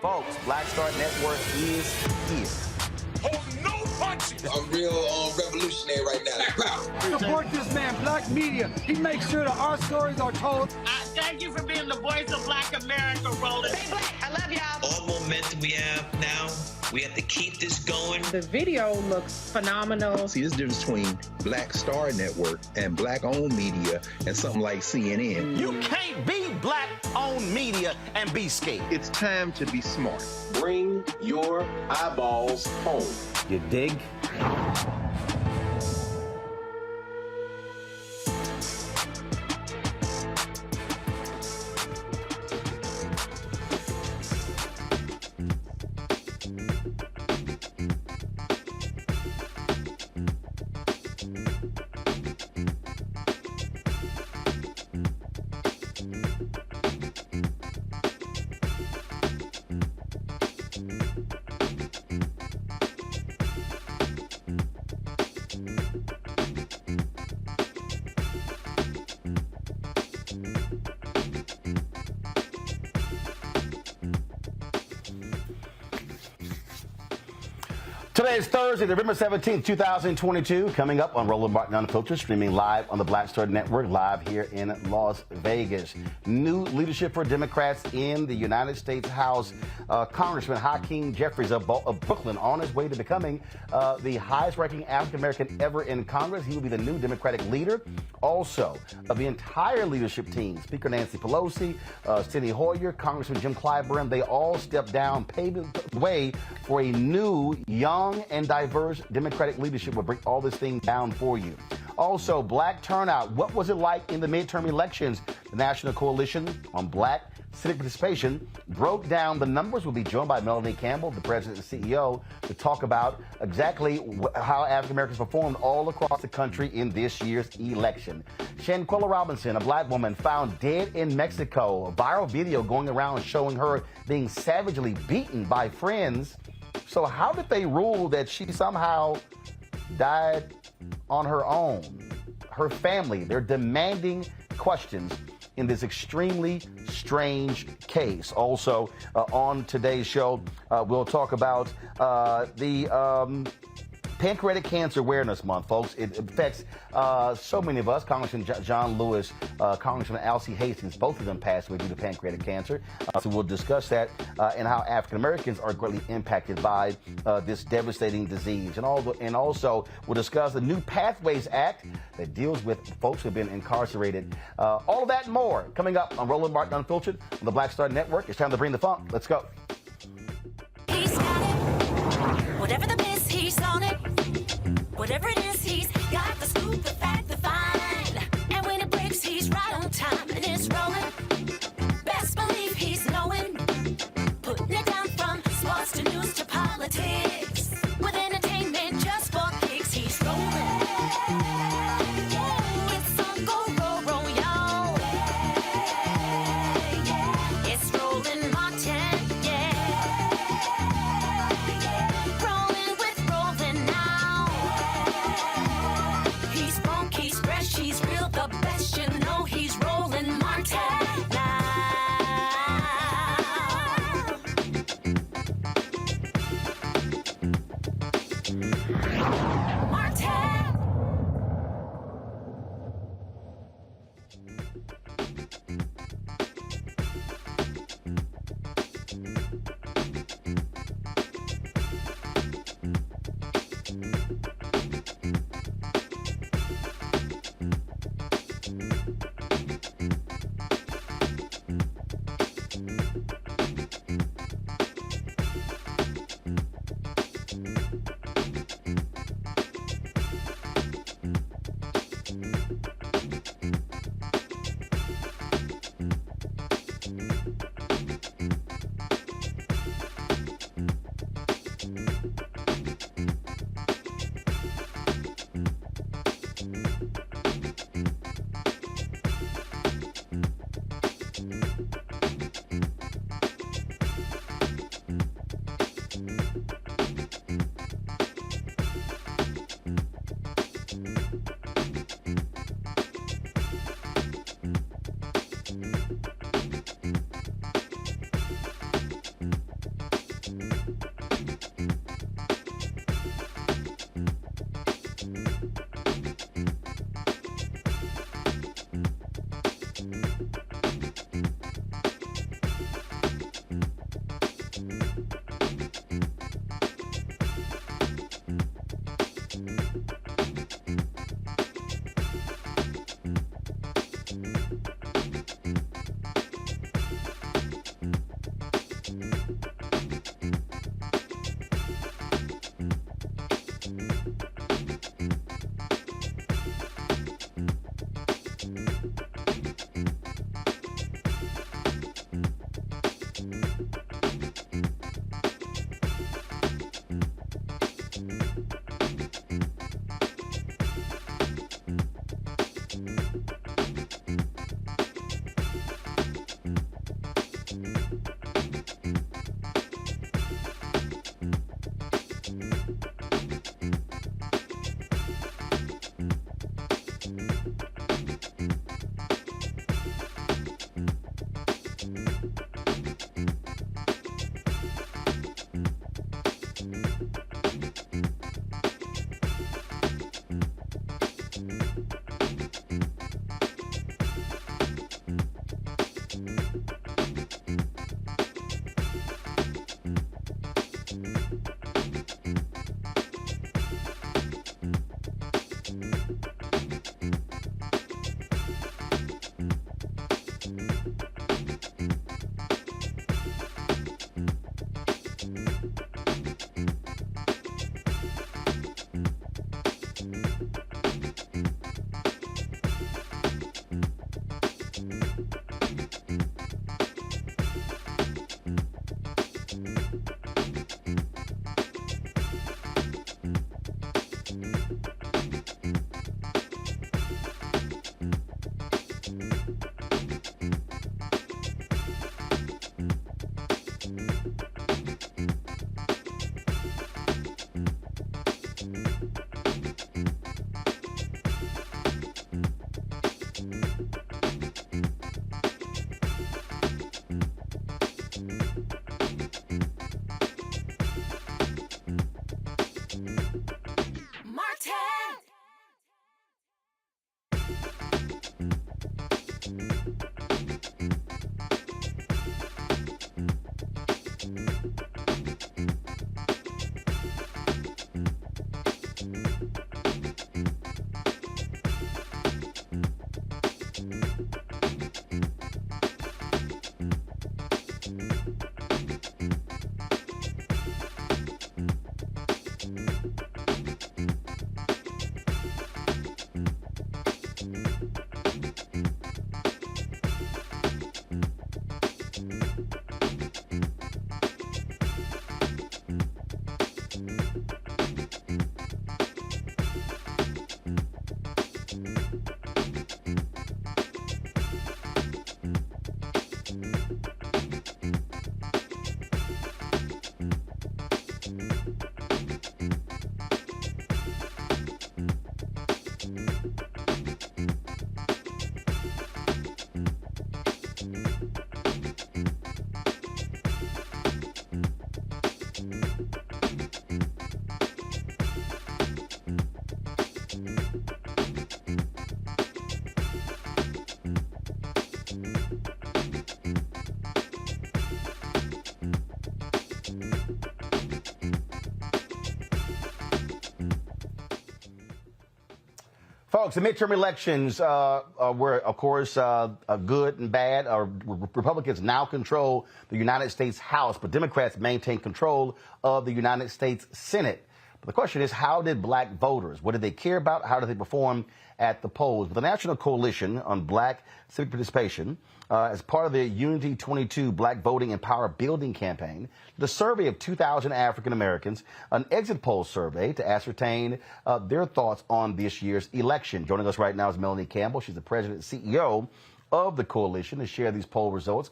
Folks, Black Star Network is here. Hold no punches. I'm real revolutionary right now. Support this man, Black Media. He makes sure that our stories are told. I Thank you for being the voice of Black America, Roland. Stay black. I love y'all. All momentum we have now, we have to keep this going. The video looks phenomenal. See, there's a difference between Black Star Network and Black-owned media and something like CNN. You can't be black-owned media and be scared. It's time to be smart. Bring your eyeballs home. You dig? Today is Thursday, November 17th, 2022. Coming up on Roland Martin Unfiltered, streaming live on the Black Star Network, live here in Las Vegas. New leadership for Democrats in the United States House. Congressman Hakeem Jeffries of Brooklyn on his way to becoming the highest-ranking African-American ever in Congress. He will be the new Democratic leader. Also, of the entire leadership team, Speaker Nancy Pelosi, Steny Hoyer, Congressman Jim Clyburn, they all stepped down, paving the way for a new, young, and diverse Democratic leadership will break all this thing down for you. Also, black turnout. What was it like in the midterm elections? The National Coalition on Black Civic Participation broke down the numbers. We'll be joined by Melanie Campbell, the president and CEO, to talk about exactly how African Americans performed all across the country in this year's election. Shanquella Robinson, a black woman found dead in Mexico. A viral video going around showing her being savagely beaten by friends. So how did they rule that she somehow died on her own? Her family, they're demanding questions in this extremely strange case. Also, on today's show, we'll talk about the Pancreatic Cancer Awareness Month, folks. It affects so many of us. Congressman John Lewis, Congressman Alcee Hastings, both of them passed away due to pancreatic cancer. So we'll discuss that and how African Americans are greatly impacted by this devastating disease. And also, we'll discuss the new Pathways Act that deals with folks who have been incarcerated. All of that and more coming up on Roland Martin Unfiltered on the Black Star Network. It's time to bring the funk. Let's go. He's got it. Whatever the miss, he's on it. Whatever it is, he's got the scoop, the fact, the find. And when it breaks, he's right on time and it's rolling. Best believe he's knowing. Putting it down from sports to news to politics. With entertainment just for kicks, he's rolling. It's on go, roll, y'all. It's Roland Martin, Rolling with Roland now. Martin! Folks, the midterm elections were, of course, good and bad. Republicans now control the United States House, but Democrats maintain control of the United States Senate. But the question is, how did black voters, what did they care about? How did they perform at the polls? The National Coalition on Black Civic Participation, as part of the Unity 22 Black Voting and Power Building campaign, the survey of 2,000 African Americans, an exit poll survey to ascertain their thoughts on this year's election. Joining us right now is Melanie Campbell. She's the president and CEO of the coalition to share these poll results.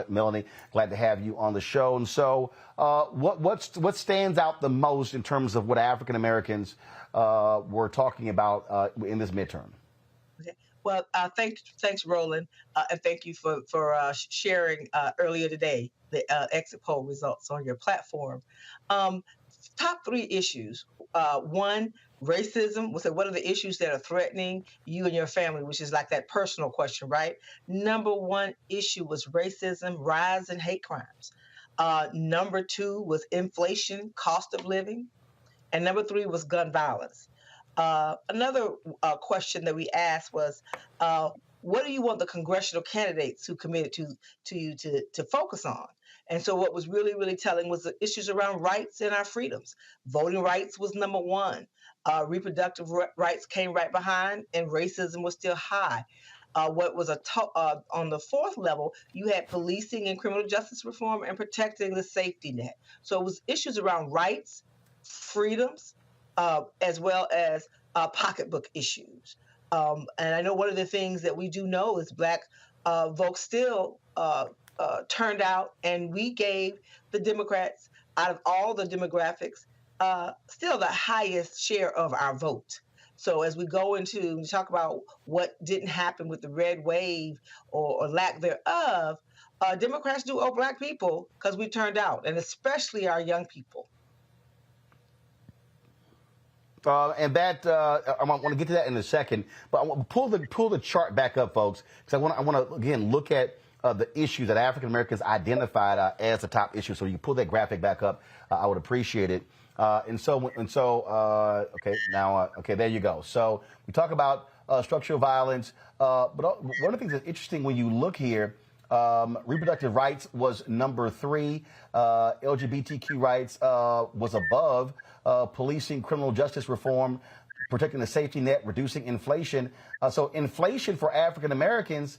Melanie, glad to have you on the show. And so, what stands out the most in terms of what African Americans were talking about in this midterm? Okay. Well, thanks, Roland, and thank you for sharing earlier today the exit poll results on your platform. Top three issues. One, racism. What are the issues that are threatening you and your family, which is like that personal question, right? Number one issue was racism, rise in hate crimes. Number two was inflation, cost of living. And number three was gun violence. Another question that we asked was, what do you want the congressional candidates who committed to you to focus on? And so what was really, really telling was the issues around rights and our freedoms. Voting rights was number one. Reproductive rights came right behind, and racism was still high. What was on the fourth level, you had policing and criminal justice reform and protecting the safety net. So it was issues around rights, freedoms, as well as pocketbook issues. And I know one of the things that we do know is black folks still turned out, and we gave the Democrats, out of all the demographics, still the highest share of our vote. So as we go into we talk about what didn't happen with the red wave or lack thereof, Democrats do owe black people because we turned out, and especially our young people. And that I want to get to that in a second, but I want to pull the chart back up, folks, because I want to again look at the issues that African Americans identified as the top issue. So you pull that graphic back up, I would appreciate it. Okay, there you go. So we talk about structural violence, but one of the things that's interesting when you look here, Reproductive rights was number 3. LGBTQ rights was above. Policing, criminal justice reform, protecting the safety net, reducing inflation. So inflation for African Americans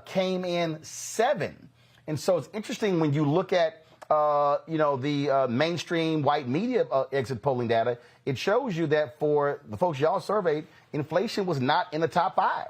came in 7. And so it's interesting when you look at the mainstream white media exit polling data. It shows you that for the folks y'all surveyed, inflation was not in the top 5.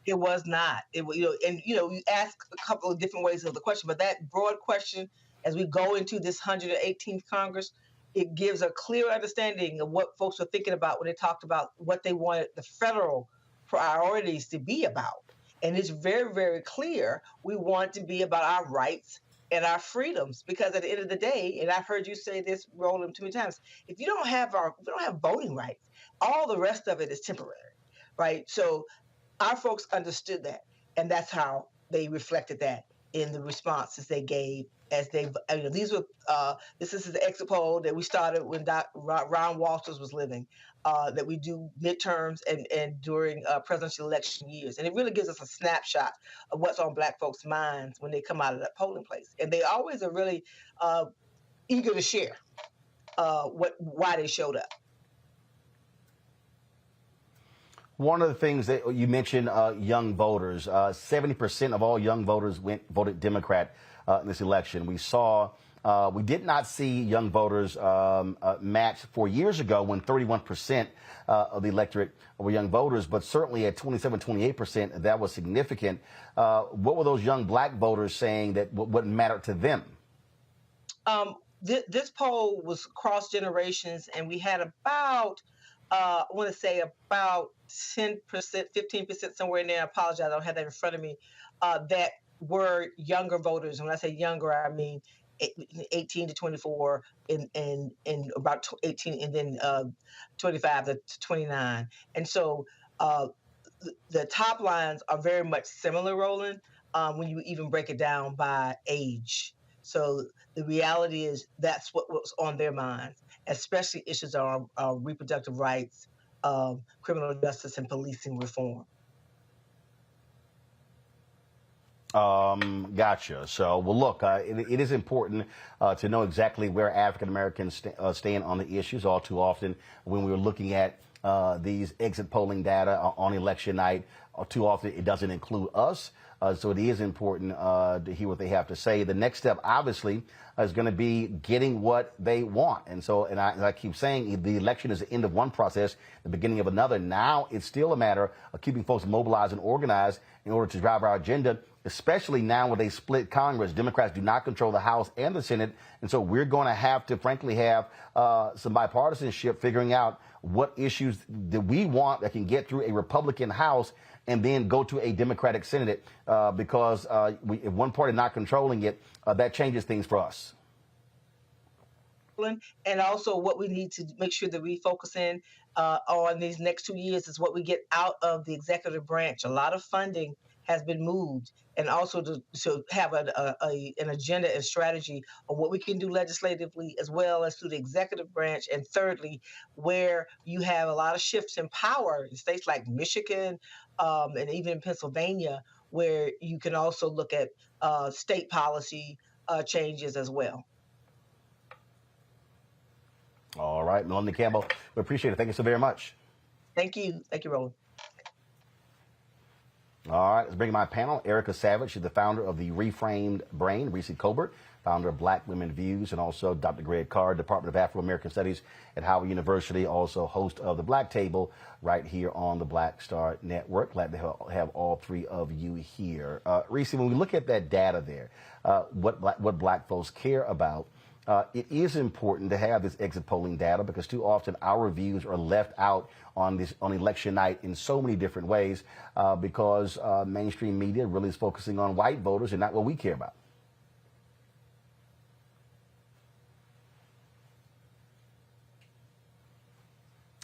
It was not. You ask a couple of different ways of the question, but that broad question, as we go into this 118th Congress, it gives a clear understanding of what folks were thinking about when they talked about what they wanted the federal priorities to be about. And it's very, very clear we want to be about our rights and our freedoms, because at the end of the day, and I've heard you say this, Roland, too many times, if we don't have voting rights, all the rest of it is temporary, right? So our folks understood that, and that's how they reflected that in the responses they gave as they. This is the exit poll that we started when Ron Walters was living. That we do midterms and during presidential election years, and it really gives us a snapshot of what's on Black folks' minds when they come out of that polling place, and they always are really eager to share why they showed up. One of the things that you mentioned, young voters, 70% of all young voters voted Democrat in this election. We did not see young voters match 4 years ago when 31% of the electorate were young voters, but certainly at 28%, that was significant. What were those young Black voters saying that what mattered to them? This poll was cross generations, and we had about, I want to say about 10%, 15%, somewhere in there. I apologize, I don't have that in front of me, that were younger voters. And when I say younger, I mean 18 to 24 and about 18 and then 25 to 29. And so the top lines are very much similar, Roland, when you even break it down by age. So the reality is that's what was on their minds, especially issues on reproductive rights, criminal justice, and policing reform. Gotcha. So, well, look, it is important to know exactly where African Americans stand on the issues. All too often, when we were looking at these exit polling data on election night, too often it doesn't include us. So it is important to hear what they have to say. The next step, obviously, is going to be getting what they want. And so, and I keep saying, the election is the end of one process, the beginning of another. Now it's still a matter of keeping folks mobilized and organized in order to drive our agenda, especially now when they split Congress. Democrats do not control the House and the Senate. And so we're going to have to, frankly, have some bipartisanship figuring out what issues that we want that can get through a Republican House and then go to a Democratic Senate, because if one party not controlling it, that changes things for us. And also what we need to make sure that we focus in on these next 2 years is what we get out of the executive branch. A lot of funding has been moved, and also to have an agenda and strategy of what we can do legislatively as well as through the executive branch. And thirdly, where you have a lot of shifts in power in states like Michigan and even in Pennsylvania, where you can also look at state policy changes as well. All right, Melanie Campbell, we appreciate it. Thank you so very much. Thank you. Thank you, Roland. All right, let's bring in my panel. Erica Savage, she's the founder of the Reframed Brain. Reese Colbert, founder of Black Women Views, and also Dr. Greg Carr, Department of Afro-American Studies at Howard University, also host of the Black Table right here on the Black Star Network. Glad to have all three of you here. Reese, when we look at that data there, what Black folks care about, it is important to have this exit polling data because too often our views are left out on election night in so many different ways because mainstream media really is focusing on white voters and not what we care about.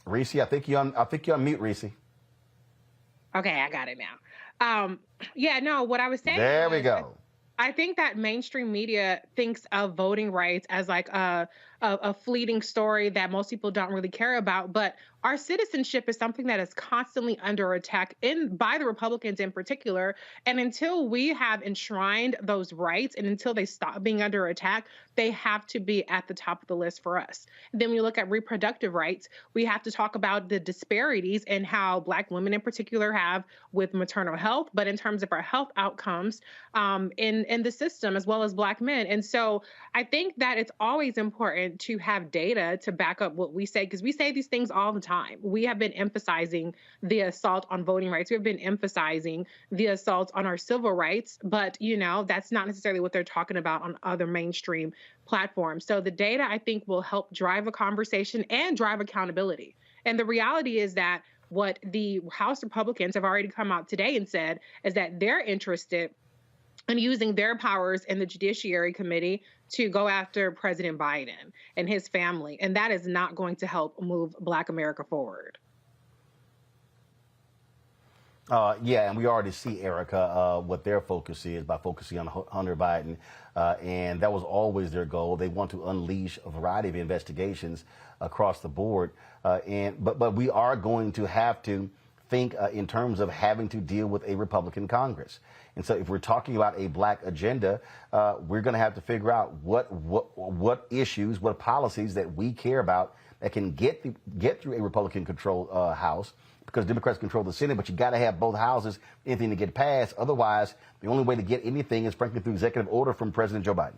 Reese, I think you're on mute, Reese. Okay, I got it now. Yeah, no, what I was saying. There we go. I think that mainstream media thinks of voting rights as like a a fleeting story that most people don't really care about. But our citizenship is something that is constantly under attack by the Republicans in particular. And until we have enshrined those rights and until they stop being under attack, they have to be at the top of the list for us. And then when you look at reproductive rights, we have to talk about the disparities and how Black women in particular have with maternal health, but in terms of our health outcomes in the system, as well as Black men. And so I think that it's always important to have data to back up what we say, because we say these things all the time. We have been emphasizing the assault on voting rights. We have been emphasizing the assault on our civil rights, but that's not necessarily what they're talking about on other mainstream platforms. So the data, I think, will help drive a conversation and drive accountability. And the reality is that what the House Republicans have already come out today and said is that they're interested in using their powers in the Judiciary Committee to go after President Biden and his family. And that is not going to help move Black America forward. Yeah, and we already see, Erica, what their focus is by focusing on Hunter Biden. And that was always their goal. They want to unleash a variety of investigations across the board. But we are going to have to think in terms of having to deal with a Republican Congress. And so if we're talking about a Black agenda, we're going to have to figure out what issues, what policies that we care about that can get through a Republican-controlled House, because Democrats control the Senate, but you got to have both houses, anything to get passed. Otherwise, the only way to get anything is, frankly, through executive order from President Joe Biden.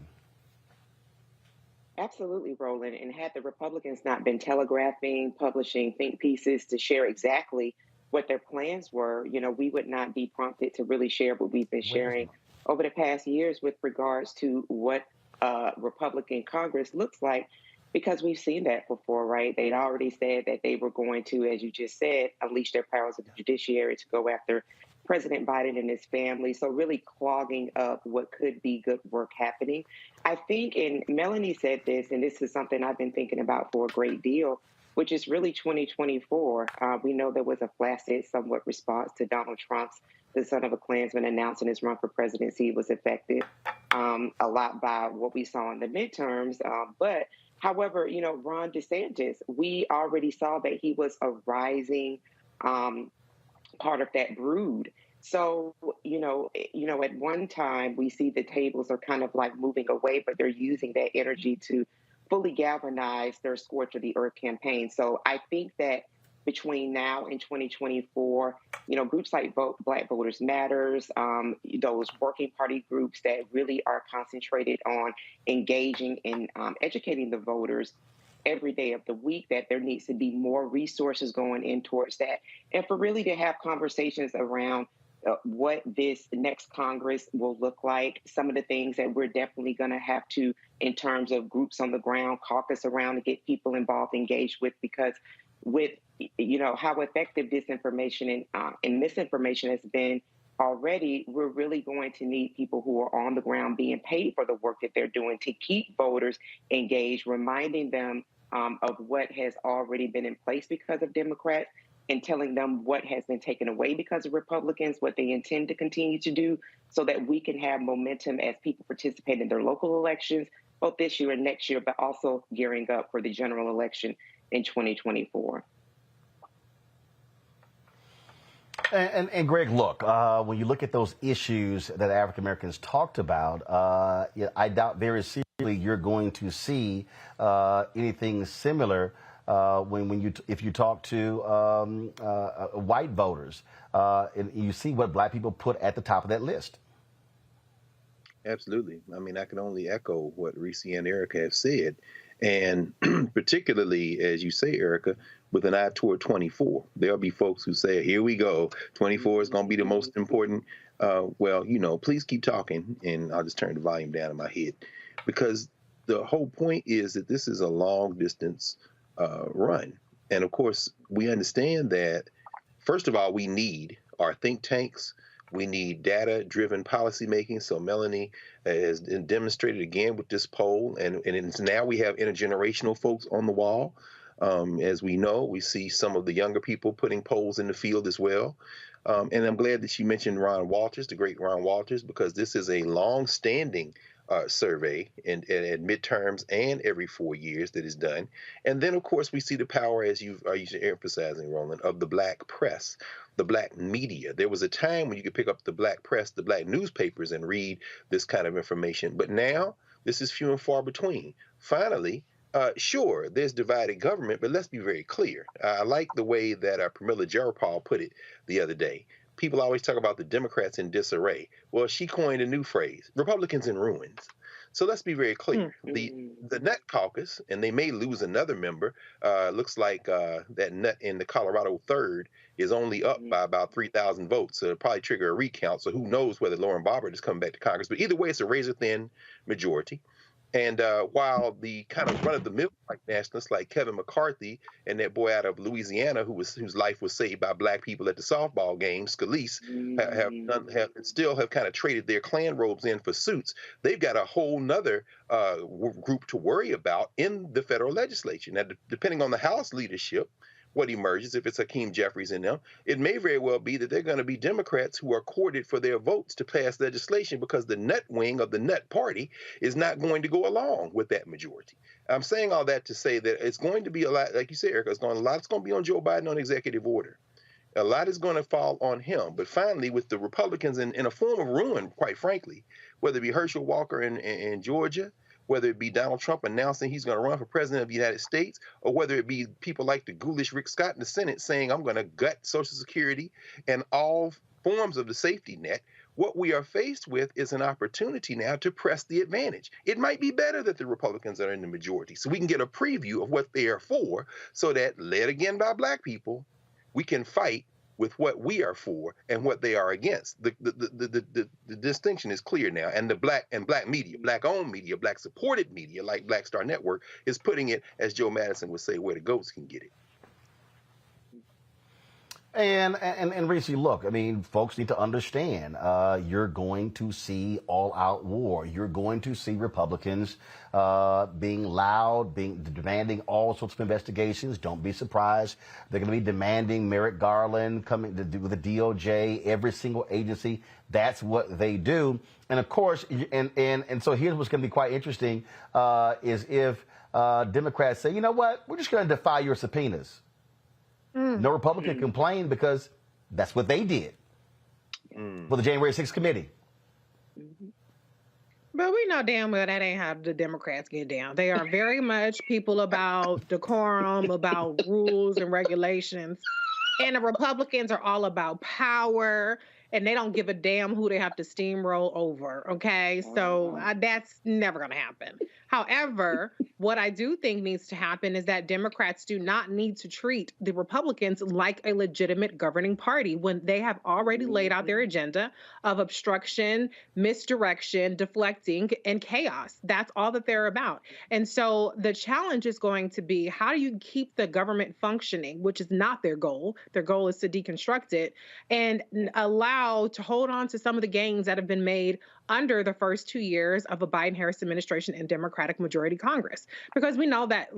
Absolutely, Roland. And had the Republicans not been telegraphing, publishing think pieces to share exactly what their plans were, we would not be prompted to really share what we've been sharing over the past years with regards to what Republican Congress looks like, because we've seen that before, right? They'd already said that they were going to, as you just said, unleash their powers of the judiciary to go after President Biden and his family. So really clogging up what could be good work happening. I think, and Melanie said this, and this is something I've been thinking about for a great deal, which is really 2024. We know there was a flaccid, somewhat response to Donald Trump's, the son of a Klansman, announcing his run for presidency was affected a lot by what we saw in the midterms. But however, Ron DeSantis, we already saw that he was a rising part of that brood. So, at one time we see the tables are kind of like moving away, but they're using that energy to fully galvanize their Scorch of the Earth campaign. So I think that between now and 2024, groups like Black Voters Matters, those working party groups that really are concentrated on engaging and educating the voters every day of the week, that there needs to be more resources going in towards that. And for really to have conversations around what this next Congress will look like, some of the things that we're definitely going to have to, in terms of groups on the ground, caucus around to get people involved, engaged with, because with, how effective disinformation and misinformation has been already, we're really going to need people who are on the ground being paid for the work that they're doing to keep voters engaged, reminding them of what has already been in place because of Democrats, and telling them what has been taken away because of Republicans, what they intend to continue to do, so that we can have momentum as people participate in their local elections, both this year and next year, but also gearing up for the general election in 2024. And Greg, look, when you look at those issues that African Americans talked about, I doubt very seriously you're going to see anything similar if you talk to white voters and you see what Black people put at the top of that list. Absolutely. I mean, I can only echo what Reese and Erica have said. And particularly, as you say, Erica, with an eye toward 24, there'll be folks who say, here we go, 24 is going to be the most important. Please keep talking, and I'll just turn the volume down in my head, because the whole point is that this is a long distance run. And of course, we understand that, first of all, we need our think tanks. We need data-driven policymaking. So Melanie has demonstrated again with this poll, and now we have intergenerational folks on the wall. As we know, we see some of the younger people putting polls in the field as well. And I'm glad that she mentioned Ron Walters, the great Ron Walters, because this is a long-standing survey and at midterms and every 4 years that is done. And then, of course, we see the power, as you are emphasizing, Roland, of the black press, the black media. There was a time when you could pick up the black press, the black newspapers, and read this kind of information. But now this is few and far between. Finally, sure, there's divided government, but let's be very clear. I like the way that Pramila Jayapal put it the other day. People always talk about the Democrats in disarray. Well, she coined a new phrase, Republicans in ruins. So let's be very clear. The Nut Caucus, and they may lose another member, looks like that Nut in the Colorado 3rd is only up by about 3,000 votes. So it'll probably trigger a recount. So who knows whether Lauren Boebert is coming back to Congress. But either way, it's a razor-thin majority. And while the kind of run-of-the-mill white nationalists like Kevin McCarthy and that boy out of Louisiana whose life was saved by black people at the softball game, Scalise, have kind of traded their Klan robes in for suits, they've got a whole nother group to worry about in the federal legislature. Now, depending on the House leadership, what emerges, if it's Hakeem Jeffries in them, it may very well be that they're going to be Democrats who are courted for their votes to pass legislation because the Nut wing of the Nut Party is not going to go along with that majority. I'm saying all that to say that it's going to be a lot, like you said, Erica, a lot's going to be on Joe Biden on executive order. A lot is going to fall on him. But finally, with the Republicans in a form of ruin, quite frankly, whether it be Herschel Walker in Georgia, whether it be Donald Trump announcing he's going to run for president of the United States, or whether it be people like the ghoulish Rick Scott in the Senate saying, I'm going to gut Social Security and all forms of the safety net, what we are faced with is an opportunity now to press the advantage. It might be better that the Republicans are in the majority so we can get a preview of what they are for, so that, led again by black people, we can fight with what we are for and what they are against. The distinction is clear now, and the black media, black-owned media, black-supported media like Black Star Network is putting it, as Joe Madison would say, where the goats can get it. And Reese, look, I mean, folks need to understand, you're going to see all-out war. You're going to see Republicans being loud, demanding all sorts of investigations. Don't be surprised. They're going to be demanding Merrick Garland coming to do with the DOJ, every single agency. That's what they do. And of course, and so here's what's going to be quite interesting, is if Democrats say, you know what, we're just going to defy your subpoenas. No Republican complained because that's what they did for the January 6th committee. But we know damn well that ain't how the Democrats get down. They are very much people about decorum, about rules and regulations. And the Republicans are all about power, and they don't give a damn who they have to steamroll over, okay? So that's never going to happen. However, what I do think needs to happen is that Democrats do not need to treat the Republicans like a legitimate governing party when they have already laid out their agenda of obstruction, misdirection, deflecting, and chaos. That's all that they're about. And so the challenge is going to be, how do you keep the government functioning, which is not their goal. Their goal is to deconstruct it and allow to hold on to some of the gains that have been made under the first 2 years of a Biden-Harris administration and Democratic majority Congress. Because we know that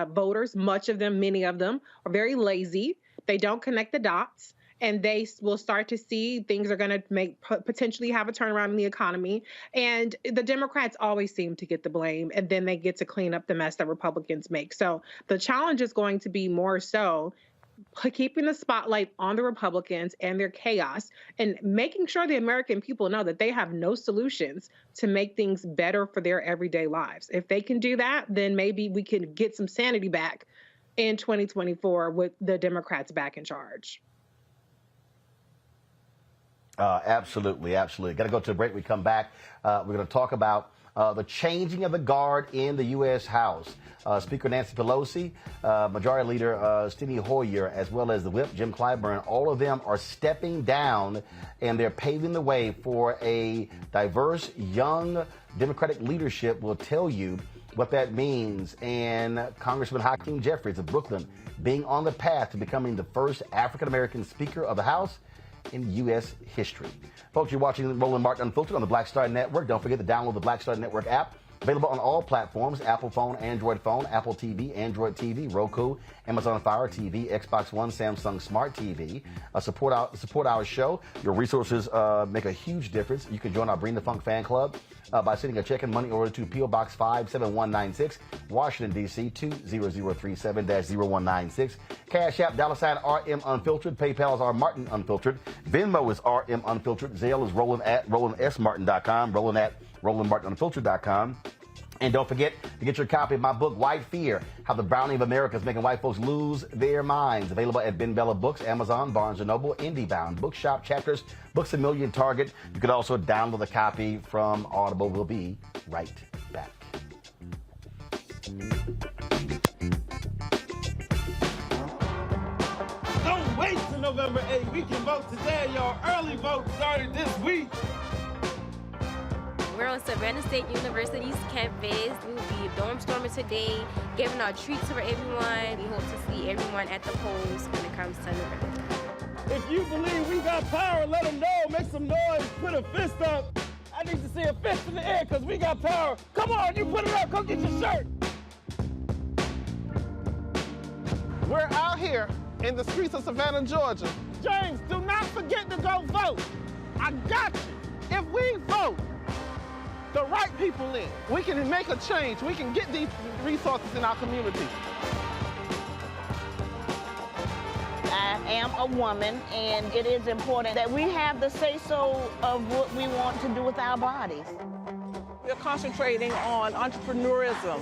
voters, much of them, many of them, are very lazy. They don't connect the dots. And they will start to see things are going to potentially have a turnaround in the economy. And the Democrats always seem to get the blame, and then they get to clean up the mess that Republicans make. So the challenge is going to be more so keeping the spotlight on the Republicans and their chaos, and making sure the American people know that they have no solutions to make things better for their everyday lives. If they can do that, then maybe we can get some sanity back in 2024 with the Democrats back in charge. Absolutely. Got to go to a break. We come back. We're going to talk about the changing of the guard in the U.S. House. Speaker Nancy Pelosi, Majority Leader Steny Hoyer, as well as the whip, Jim Clyburn, all of them are stepping down, and they're paving the way for a diverse, young Democratic leadership. We'll tell you what that means. And Congressman Hakeem Jeffries of Brooklyn being on the path to becoming the first African-American Speaker of the House in U.S. history. Folks, you're watching Roland Martin Unfiltered on the Black Star Network. Don't forget to download the Black Star Network app Available on all platforms: Apple phone, Android phone, Apple TV, Android TV, Roku, Amazon Fire TV, Xbox One, Samsung Smart TV. Support our show. Your resources make a huge difference. You can join our Bring the Funk fan club by sending a check and money order to P.O. Box 57196, Washington, D.C. 20037-0196. Cash App, $RM Unfiltered. PayPal is R Martin Unfiltered. Venmo is RM Unfiltered. Zelle is Roland at RolandSMartin.com. Roland at RolandMartinUnfiltered.com. And don't forget to get your copy of my book, White Fear, How the Browning of America is Making White Folks Lose Their Minds. Available at Ben Bella Books, Amazon, Barnes & Noble, IndieBound, Bookshop, Chapters, Books A Million, Target. You can also download a copy from Audible. We'll be right back. Don't wait till November 8th. We can vote today, y'all. Early vote started this week. We're on Savannah State University's campus. We will be dorm storming today, giving out treats for everyone. We hope to see everyone at the polls when it comes to November. If you believe we got power, let them know. Make some noise. Put a fist up. I need to see a fist in the air because we got power. Come on, you put it up. Come get your shirt. We're out here in the streets of Savannah, Georgia. James, do not forget to go vote. I got you. If we vote the right people in, we can make a change. We can get these resources in our community. I am a woman, and it is important that we have the say-so of what we want to do with our bodies. We're concentrating on entrepreneurism,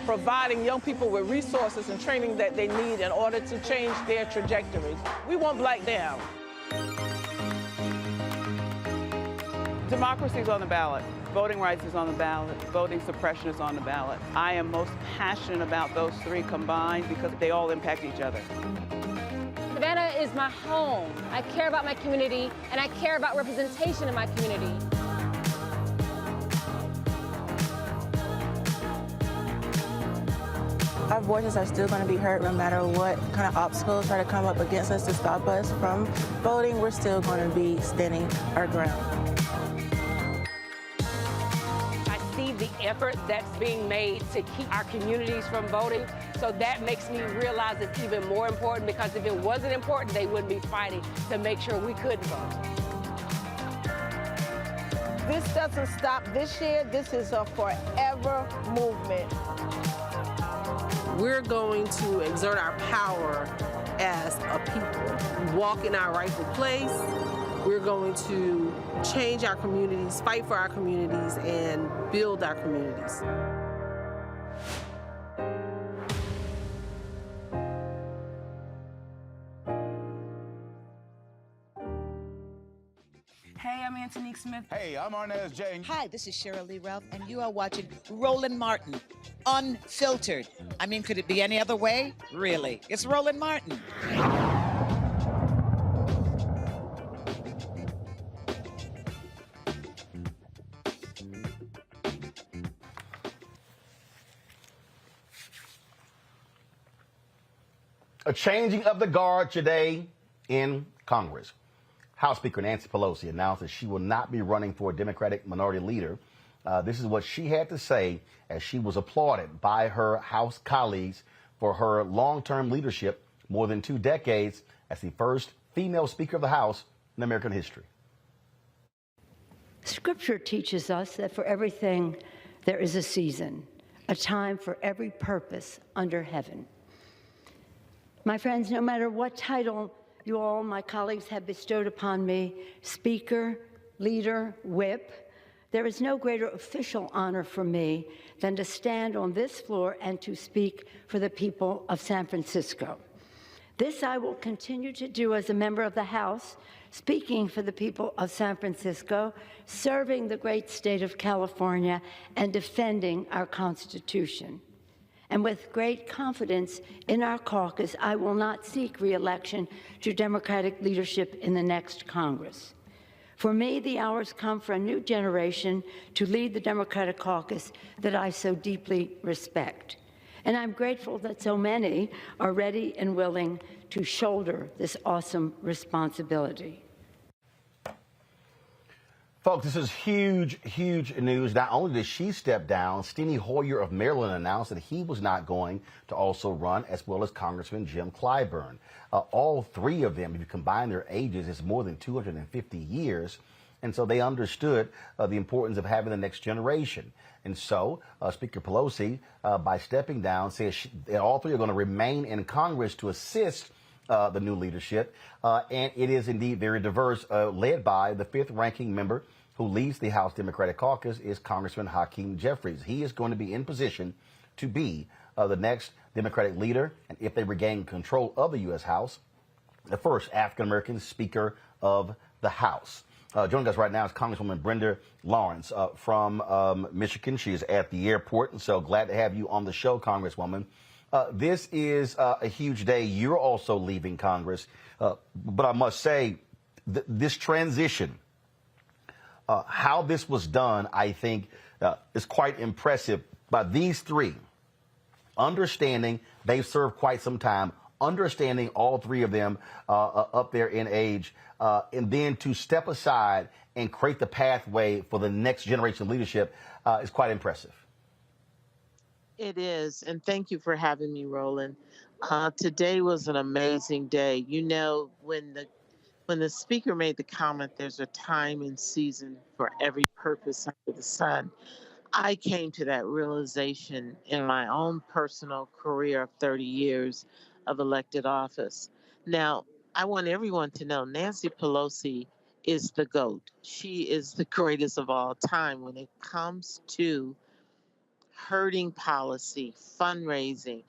providing young people with resources and training that they need in order to change their trajectories. We want Black down. Democracy is on the ballot. Voting rights is on the ballot. Voting suppression is on the ballot. I am most passionate about those three combined because they all impact each other. Savannah is my home. I care about my community, and I care about representation in my community. Our voices are still going to be heard no matter what kind of obstacles try to come up against us to stop us from voting. We're still going to be standing our ground. The effort that's being made to keep our communities from voting. So that makes me realize it's even more important, because if it wasn't important, they wouldn't be fighting to make sure we could vote. This doesn't stop this year. This is a forever movement. We're going to exert our power as a people, walk in our rightful place. We're going to change our communities, fight for our communities, and build our communities. Hey, I'm Antonique Smith. Hey, I'm Arnaz J. Hi, this is Cheryl Lee Ralph, and you are watching Roland Martin, Unfiltered. I mean, could it be any other way? Really? It's Roland Martin. A changing of the guard today in Congress. House Speaker Nancy Pelosi announced that she will not be running for Democratic Minority Leader. This is what she had to say as she was applauded by her House colleagues for her long-term leadership, more than 2 decades, as the first female Speaker of the House in American history. Scripture teaches us that for everything there is a season, a time for every purpose under heaven. My friends, no matter what title you all, my colleagues, have bestowed upon me, Speaker, Leader, Whip, there is no greater official honor for me than to stand on this floor and to speak for the people of San Francisco. This I will continue to do as a member of the House, speaking for the people of San Francisco, serving the great state of California, and defending our Constitution. And with great confidence in our caucus, I will not seek re-election to Democratic leadership in the next Congress. For me, the hour's come for a new generation to lead the Democratic caucus that I so deeply respect. And I'm grateful that so many are ready and willing to shoulder this awesome responsibility. Folks, this is huge, huge news. Not only did she step down, Steny Hoyer of Maryland announced that he was not going to also run, as well as Congressman Jim Clyburn. All three of them, if you combine their ages, is more than 250 years. And so they understood the importance of having the next generation. And so Speaker Pelosi, by stepping down, says that all three are going to remain in Congress to assist the new leadership. And it is indeed very diverse, led by the fifth ranking member who leads the House Democratic Caucus is Congressman Hakeem Jeffries. He is going to be in position to be the next Democratic leader, and if they regain control of the U.S. House, the first African-American Speaker of the House. Joining us right now is Congresswoman Brenda Lawrence from Michigan. She is at the airport, and so glad to have you on the show, Congresswoman. This is a huge day. You're also leaving Congress, but I must say, this transition, how this was done, I think, is quite impressive by these three. Understanding they've served quite some time, understanding all three of them up there in age, and then to step aside and create the pathway for the next generation of leadership is quite impressive. It is, and thank you for having me, Roland. Today was an amazing day. You know, when the speaker made the comment, there's a time and season for every purpose under the sun. I came to that realization in my own personal career of 30 years of elected office. Now, I want everyone to know Nancy Pelosi is the GOAT. She is the greatest of all time when it comes to herding policy, fundraising,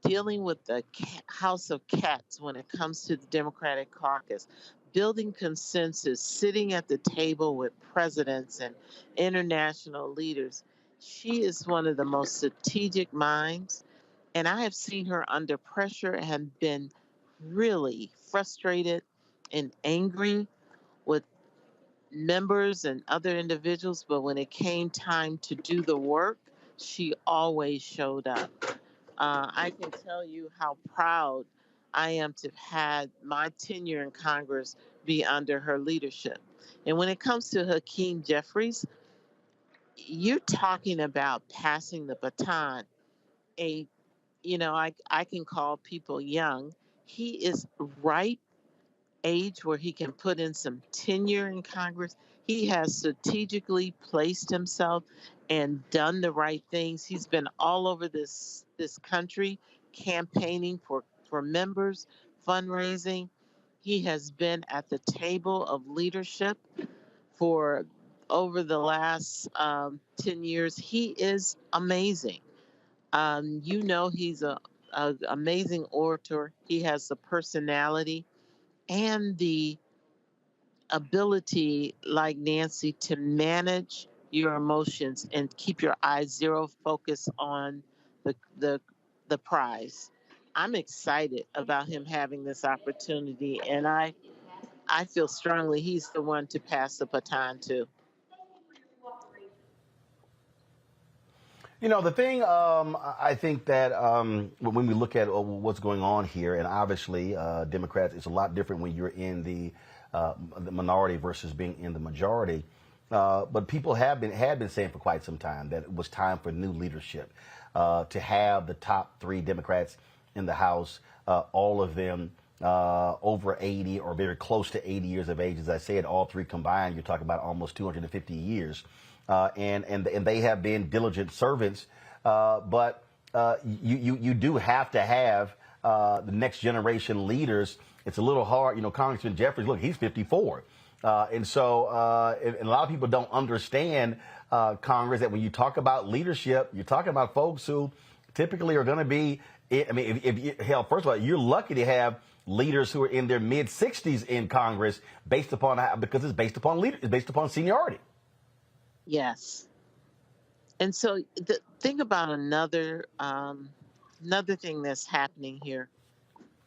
dealing with the house of cats when it comes to the Democratic caucus, building consensus, sitting at the table with presidents and international leaders. She is one of the most strategic minds, and I have seen her under pressure and been really frustrated and angry with members and other individuals, but when it came time to do the work, she always showed up. I can tell you how proud I am to have had my tenure in Congress be under her leadership. And when it comes to Hakeem Jeffries, you're talking about passing the baton. I can call people young. He is right age where he can put in some tenure in Congress. He has strategically placed himself and done the right things. He's been all over this country campaigning for members, fundraising. He has been at the table of leadership for over the last 10 years. He is amazing. He's a amazing orator. He has the personality and the ability, like Nancy, to manage your emotions and keep your eyes zero focus on the prize. I'm excited about him having this opportunity, and I feel strongly he's the one to pass the baton to. You know, the thing I think that when we look at what's going on here, and obviously Democrats, it's a lot different when you're in the minority versus being in the majority. But people had been saying for quite some time that it was time for new leadership, to have the top three Democrats in the House, all of them over 80 or very close to 80 years of age. As I said, all three combined, you're talking about almost 250 years. And they have been diligent servants, but you do have to have the next generation leaders. It's a little hard, Congressman Jeffries. Look, he's 54, and a lot of people don't understand Congress, that when you talk about leadership, you're talking about folks who typically are going to be. I mean, first of all, you're lucky to have leaders who are in their mid 60s in Congress, because it's based upon seniority. Yes. And so think about another thing that's happening here.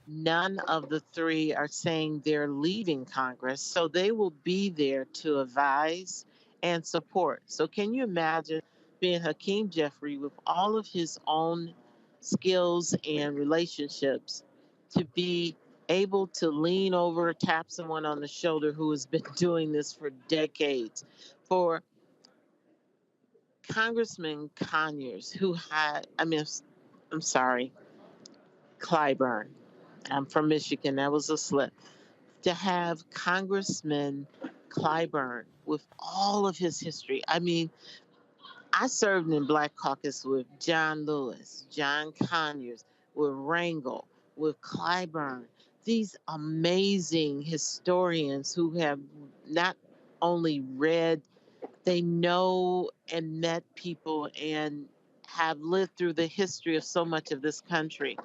None of the three are saying they're leaving Congress, so they will be there to advise and support. So can you imagine being Hakeem Jeffrey with all of his own skills and relationships to be able to lean over, tap someone on the shoulder who has been doing this for decades. For Congressman Conyers, who had, I'm sorry, Clyburn. I'm from Michigan. That was a slip. To have Congressman Clyburn with all of his history. I mean, I served in Black Caucus with John Lewis, John Conyers, with Rangel, with Clyburn. These amazing historians who have not only read, they know and met people and have lived through the history of so much of this country.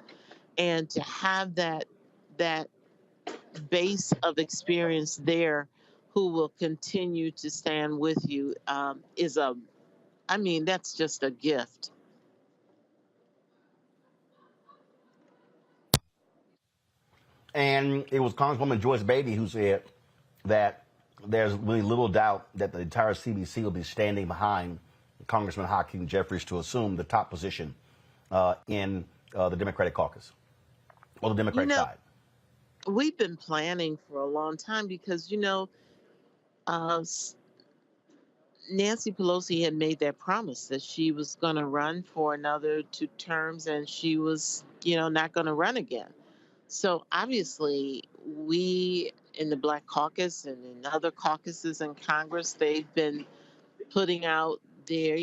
And to have that base of experience there who will continue to stand with you that's just a gift. And it was Congresswoman Joyce Beatty who said that there's really little doubt that the entire CBC will be standing behind Congressman Hakeem Jeffries to assume the top position in the Democratic caucus, or the Democratic side. We've been planning for a long time because, Nancy Pelosi had made that promise that she was going to run for another 2 terms and she was, not going to run again. So obviously, we in the Black Caucus and in other caucuses in Congress, they've been putting out their,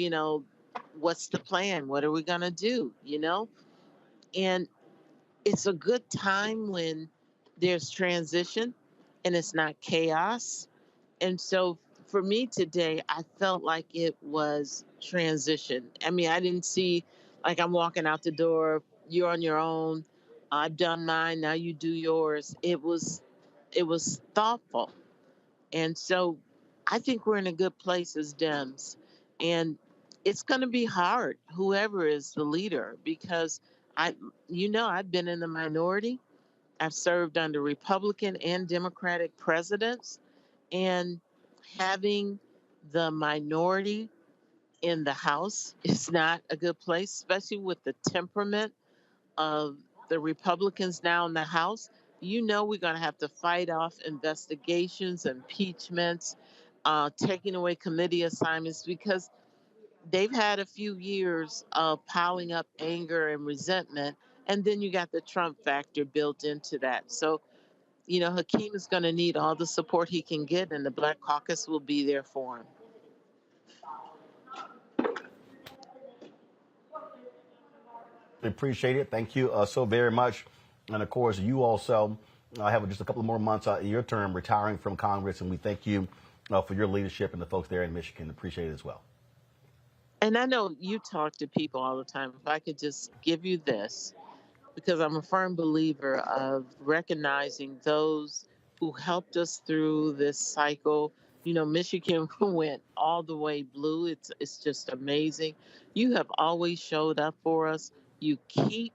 what's the plan? What are we going to do? And it's a good time when there's transition and it's not chaos. And so for me today, I felt like it was transition. I mean, I didn't see like I'm walking out the door, you're on your own, I've done mine, now you do yours. It was thoughtful. And so I think we're in a good place as Dems. And it's going to be hard, whoever is the leader, because I've been in the minority. I've served under Republican and Democratic presidents, and having the minority in the House is not a good place, especially with the temperament of the Republicans now in the House. We're going to have to fight off investigations, impeachments, taking away committee assignments, because they've had a few years of piling up anger and resentment. And then you got the Trump factor built into that. So, Hakeem is going to need all the support he can get, and the Black Caucus will be there for him. Appreciate it. Thank you so very much. And of course, you also have just a couple more months in your term retiring from Congress, and we thank you for your leadership and the folks there in Michigan. Appreciate it as well. And I know you talk to people all the time. If I could just give you this, because I'm a firm believer of recognizing those who helped us through this cycle. Michigan went all the way blue. It's just amazing. You have always showed up for us. You keep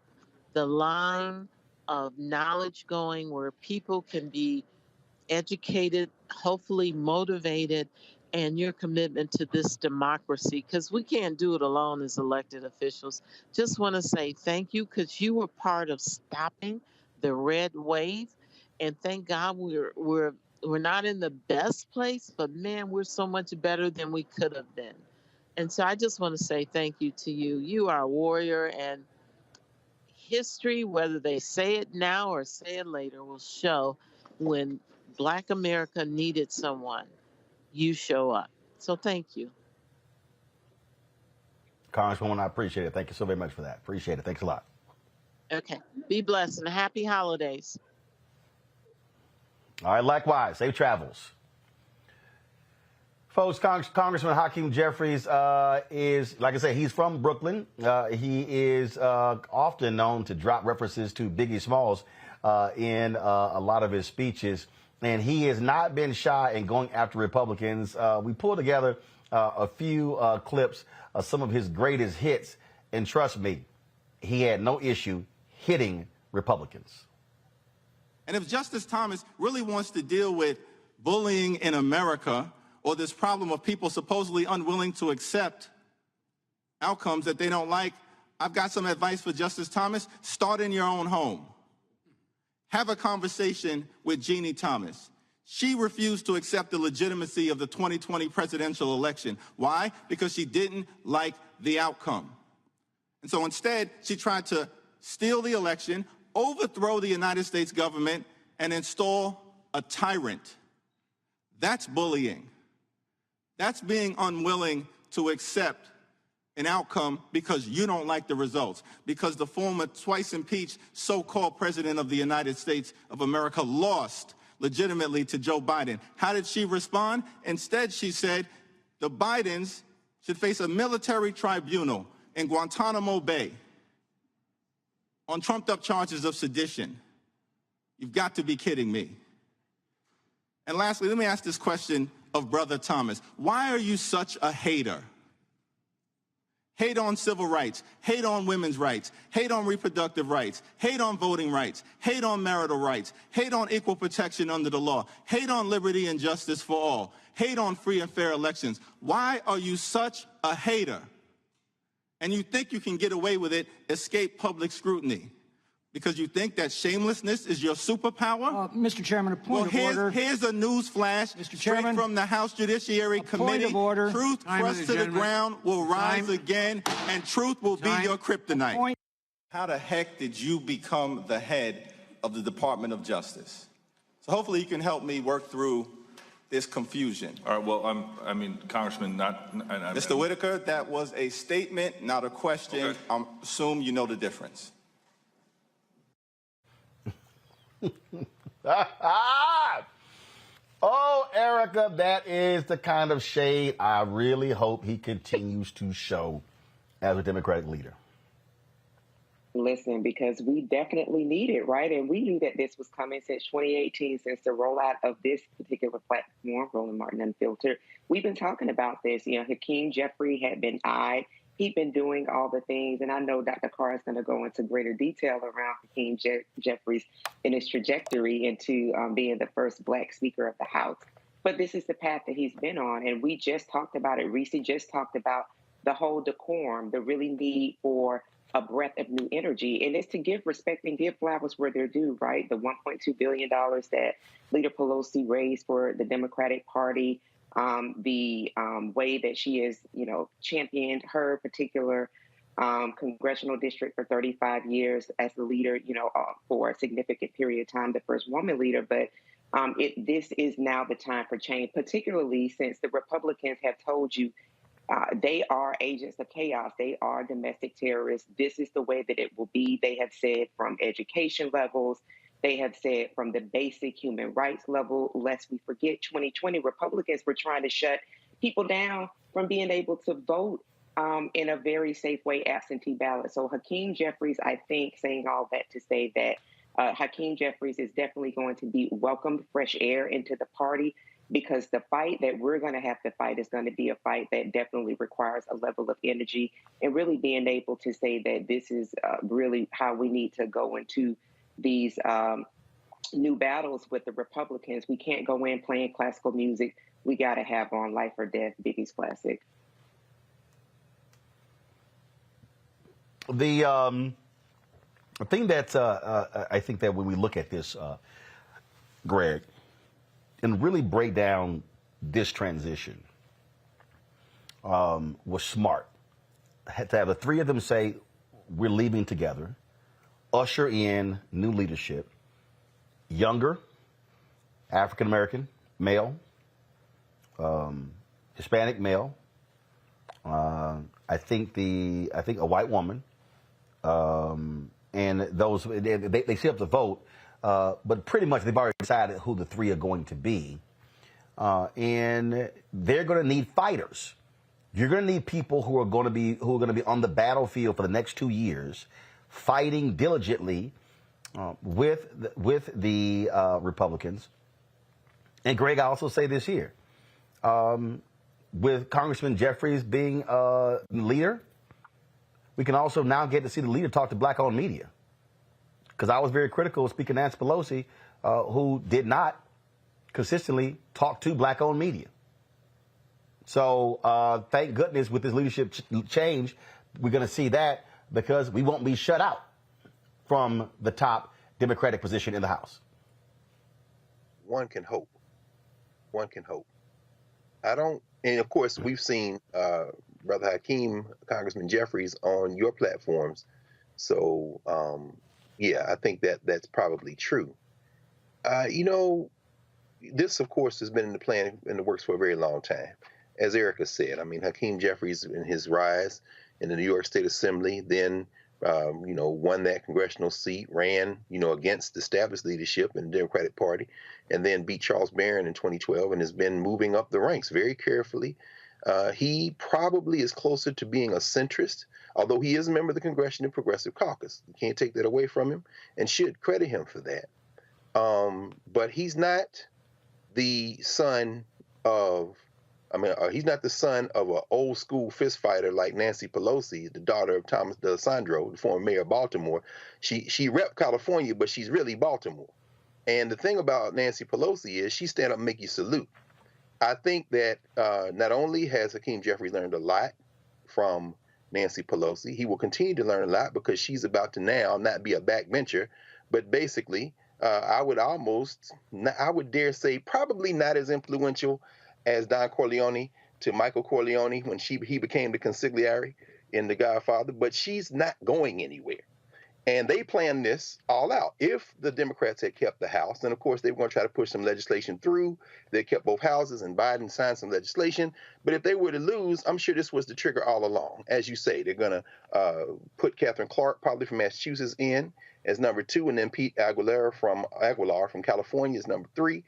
the line of knowledge going where people can be educated, hopefully motivated, and your commitment to this democracy, because we can't do it alone as elected officials. Just want to say thank you, because you were part of stopping the red wave, and thank God we're not in the best place, but man, we're so much better than we could have been. And so I just want to say thank you to you. You are a warrior, and history, whether they say it now or say it later, will show when Black America needed someone, you show up. So thank you. Congresswoman, I appreciate it. Thank you so very much for that. Appreciate it. Thanks a lot. Okay. Be blessed and happy holidays. All right, likewise. Safe travels. Folks, Congressman Hakeem Jeffries is, like I said, he's from Brooklyn. He is often known to drop references to Biggie Smalls in a lot of his speeches. And he has not been shy in going after Republicans. We pulled together a few clips of some of his greatest hits. And trust me, he had no issue hitting Republicans. And if Justice Thomas really wants to deal with bullying in America, or this problem of people supposedly unwilling to accept outcomes that they don't like, I've got some advice for Justice Thomas. Start in your own home. have a conversation with Jeannie Thomas. She refused to accept the legitimacy of the 2020 presidential election. Why? Because she didn't like the outcome. And so instead, she tried to steal the election, overthrow the United States government, and install a tyrant. That's bullying. That's being unwilling to accept an outcome because you don't like the results, because the former twice impeached so-called president of the United States of America lost legitimately to Joe Biden. How did she respond? Instead, she said the Bidens should face a military tribunal in Guantanamo Bay on trumped-up charges of sedition. You've got to be kidding me. And lastly, let me ask this question of Brother Thomas. Why are you such a hater? Hate on civil rights, hate on women's rights, hate on reproductive rights, hate on voting rights, hate on marital rights, hate on equal protection under the law, hate on liberty and justice for all, hate on free and fair elections. Why are you such a hater? And you think you can get away with it, escape public scrutiny, because you think that shamelessness is your superpower? Mr. Chairman, a point of order. Here's a news flash straight from the House Judiciary Committee. Point of order. Truth pressed to the ground will rise again, and truth will be your kryptonite. How the heck did you become the head of the Department of Justice? So hopefully you can help me work through this confusion. All right, well, Congressman, Mr. Whitaker, that was a statement, not a question. Okay. I assume you know the difference. Oh, Erica, that is the kind of shade I really hope he continues to show as a Democratic leader. Listen, because we definitely need it, right? And we knew that this was coming since 2018, since the rollout of this particular platform, Roland Martin Unfiltered. We've been talking about this. You know, Hakeem Jeffries had been eyed. He'd been doing all the things, and I know Dr. Carr is going to go into greater detail around Hakeem Jeffries in his trajectory into being the first Black Speaker of the House. But this is the path that he's been on, and we just talked about it. Reese just talked about the whole decorum, the really need for a breath of new energy, and it's to give respect and give flowers where they're due, right? The $1.2 billion that Leader Pelosi raised for the Democratic Party, the way that she has, championed her particular congressional district for 35 years as the leader, for a significant period of time, the first woman leader. But this is now the time for change, particularly since the Republicans have told you they are agents of chaos. They are domestic terrorists. This is the way that it will be. They have said from education levels. They have said from the basic human rights level. Lest we forget, 2020 Republicans were trying to shut people down from being able to vote in a very safe way, absentee ballot. So Hakeem Jeffries, I think, saying all that to say that Hakeem Jeffries is definitely going to be welcomed fresh air into the party, because the fight that we're going to have to fight is going to be a fight that definitely requires a level of energy, and really being able to say that this is really how we need to go into these new battles with the Republicans. We can't go in playing classical music. We got to have on Life or Death, Biggie's classic. The thing that I think that when we look at this, Greg, and really break down this transition, was smart. Had to have the three of them say, we're leaving together, usher in new leadership, younger, African-American, male, Hispanic male, I think a white woman, and those, they still have to vote, but pretty much they've already decided who the three are going to be. And they're going to need fighters. You're going to need people who are going to be on the battlefield for the next 2 years, fighting diligently with the Republicans. And Greg, I also say this here, with Congressman Jeffries being leader, we can also now get to see the leader talk to black-owned media. Because I was very critical of Speaker Nancy Pelosi, who did not consistently talk to black-owned media. So thank goodness with this leadership change, we're going to see that, because we won't be shut out from the top Democratic position in the House? One can hope. One can hope. I don't, and of course, we've seen Brother Hakeem, Congressman Jeffries, on your platforms. So, yeah, I think that that's probably true. You know, this, of course, has been in the plan, in the works for a very long time. As Erica said, I mean, Hakeem Jeffries, in his rise in the New York State Assembly, then, you know, won that congressional seat, ran, you know, against established leadership in the Democratic Party, and then beat Charles Barron in 2012 and has been moving up the ranks very carefully. He probably is closer to being a centrist, although he is a member of the Congressional Progressive Caucus. You can't take that away from him and should credit him for that. But he's not the son of, he's not the son of an old school fist fighter like Nancy Pelosi, the daughter of Thomas DeSandro, the former mayor of Baltimore. She rep California, but she's really Baltimore. And the thing about Nancy Pelosi is she stand up and make you salute. I think that not only has Hakeem Jeffries learned a lot from Nancy Pelosi, he will continue to learn a lot because she's about to now not be a backbencher, but basically, I would dare say probably not as influential as Don Corleone to Michael Corleone when he became the consigliere in The Godfather, but she's not going anywhere. And they planned this all out. If the Democrats had kept the House, then of course they were going to try to push some legislation through. They kept both houses and Biden signed some legislation. But if they were to lose, I'm sure this was the trigger all along. As you say, they're going to put Catherine Clark, probably from Massachusetts, in as number 2, and then Pete Aguilar from California is number 3.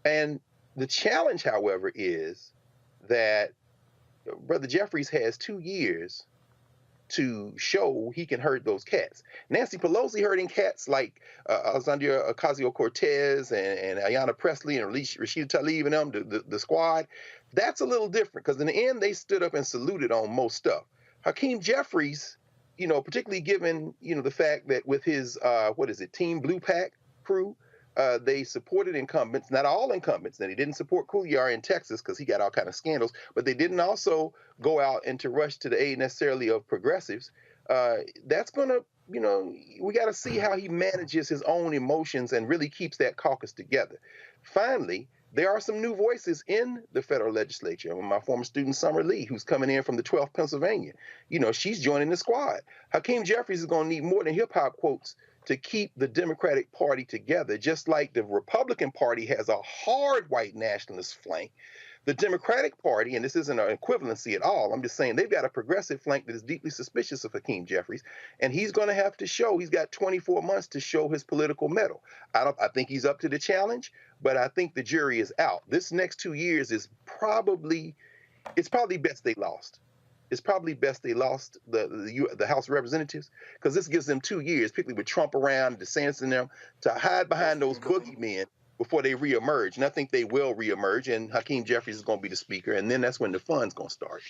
And the challenge, however, is that Brother Jeffries has 2 years to show he can herd those cats. Nancy Pelosi herding cats like Alexandria Ocasio-Cortez and Ayanna Pressley and Rashida Tlaib and them, the squad, that's a little different because in the end, they stood up and saluted on most stuff. Hakeem Jeffries, you know, particularly given, you know, the fact that with his, Team Blue Pack crew, they supported incumbents, not all incumbents. Now, they didn't support Couliar in Texas because he got all kind of scandals, but they didn't also go out and to rush to the aid necessarily of progressives. That's going to, you know, we got to see how he manages his own emotions and really keeps that caucus together. Finally, there are some new voices in the federal legislature. My former student, Summer Lee, who's coming in from the 12th Pennsylvania, you know, she's joining the squad. Hakeem Jeffries is going to need more than hip-hop quotes to keep the Democratic Party together, just like the Republican Party has a hard white nationalist flank. The Democratic Party, and this isn't an equivalency at all, I'm just saying they've got a progressive flank that is deeply suspicious of Hakeem Jeffries, and he's going to have to show, he's got 24 months to show his political mettle. I think he's up to the challenge, but I think the jury is out. This next 2 years is probably best they lost. It's probably best they lost the House of Representatives because this gives them 2 years, particularly with Trump around, DeSantis and them, to hide behind those boogeymen before they reemerge. And I think they will reemerge, and Hakeem Jeffries is going to be the speaker, and then that's when the fun's going to start.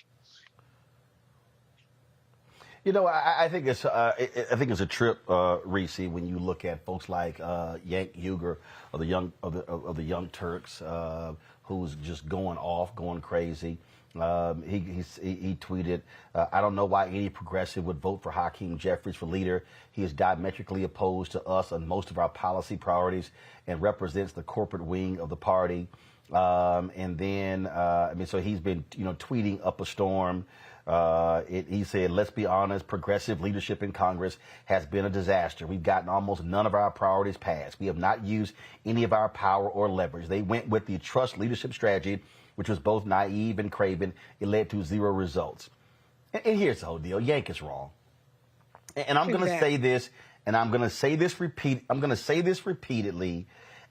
You know, I think it's a trip, Reese, when you look at folks like Yank Uger of the Young Turks, who's just going off, going crazy. He tweeted, I don't know why any progressive would vote for Hakeem Jeffries for leader. He is diametrically opposed to us on most of our policy priorities and represents the corporate wing of the party. And then, so he's been, tweeting up a storm. He said, let's be honest, progressive leadership in Congress has been a disaster. We've gotten almost none of our priorities passed. We have not used any of our power or leverage. They went with the trust leadership strategy, which was both naive and craven. It led to 0 results. And here's the whole deal. Yank is wrong. And I'm going to say this, and I'm going to say this repeatedly,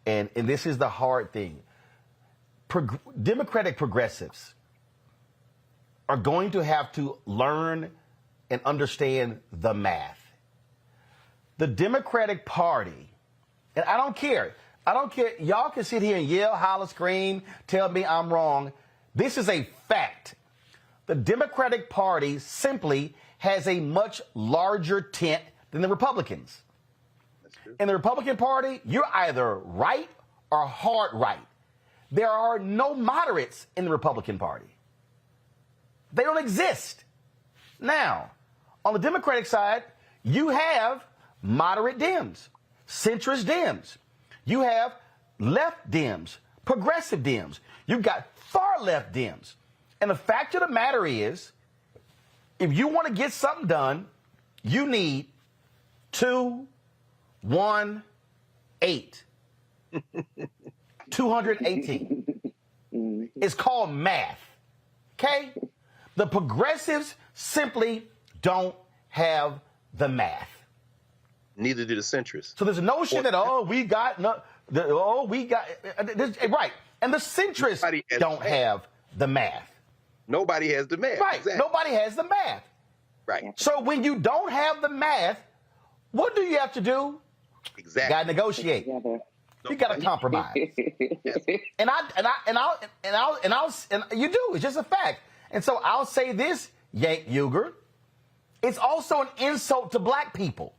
and this is the hard thing. Democratic progressives are going to have to learn and understand the math. The Democratic Party, and I don't care. Y'all can sit here and yell, holler, scream, tell me I'm wrong. This is a fact. The Democratic Party simply has a much larger tent than the Republicans. In the Republican Party, you're either right or hard right. There are no moderates in the Republican Party. They don't exist. Now, on the Democratic side, you have moderate Dems. centrist Dems. You have left Dems, progressive Dems. You've got far left Dems. And the fact of the matter is, if you want to get something done, you need 218. 218. It's called math. Okay? The progressives simply don't have the math. Neither do the centrists. So there's a notion that, right. And the centrists don't have the math. Nobody has the math. Right. Exactly. Nobody has the math. Right. So when you don't have the math, what do you have to do? Exactly. You got to negotiate. You got to compromise. And you do. It's just a fact. And so I'll say this, Yank Uger. It's also an insult to black people.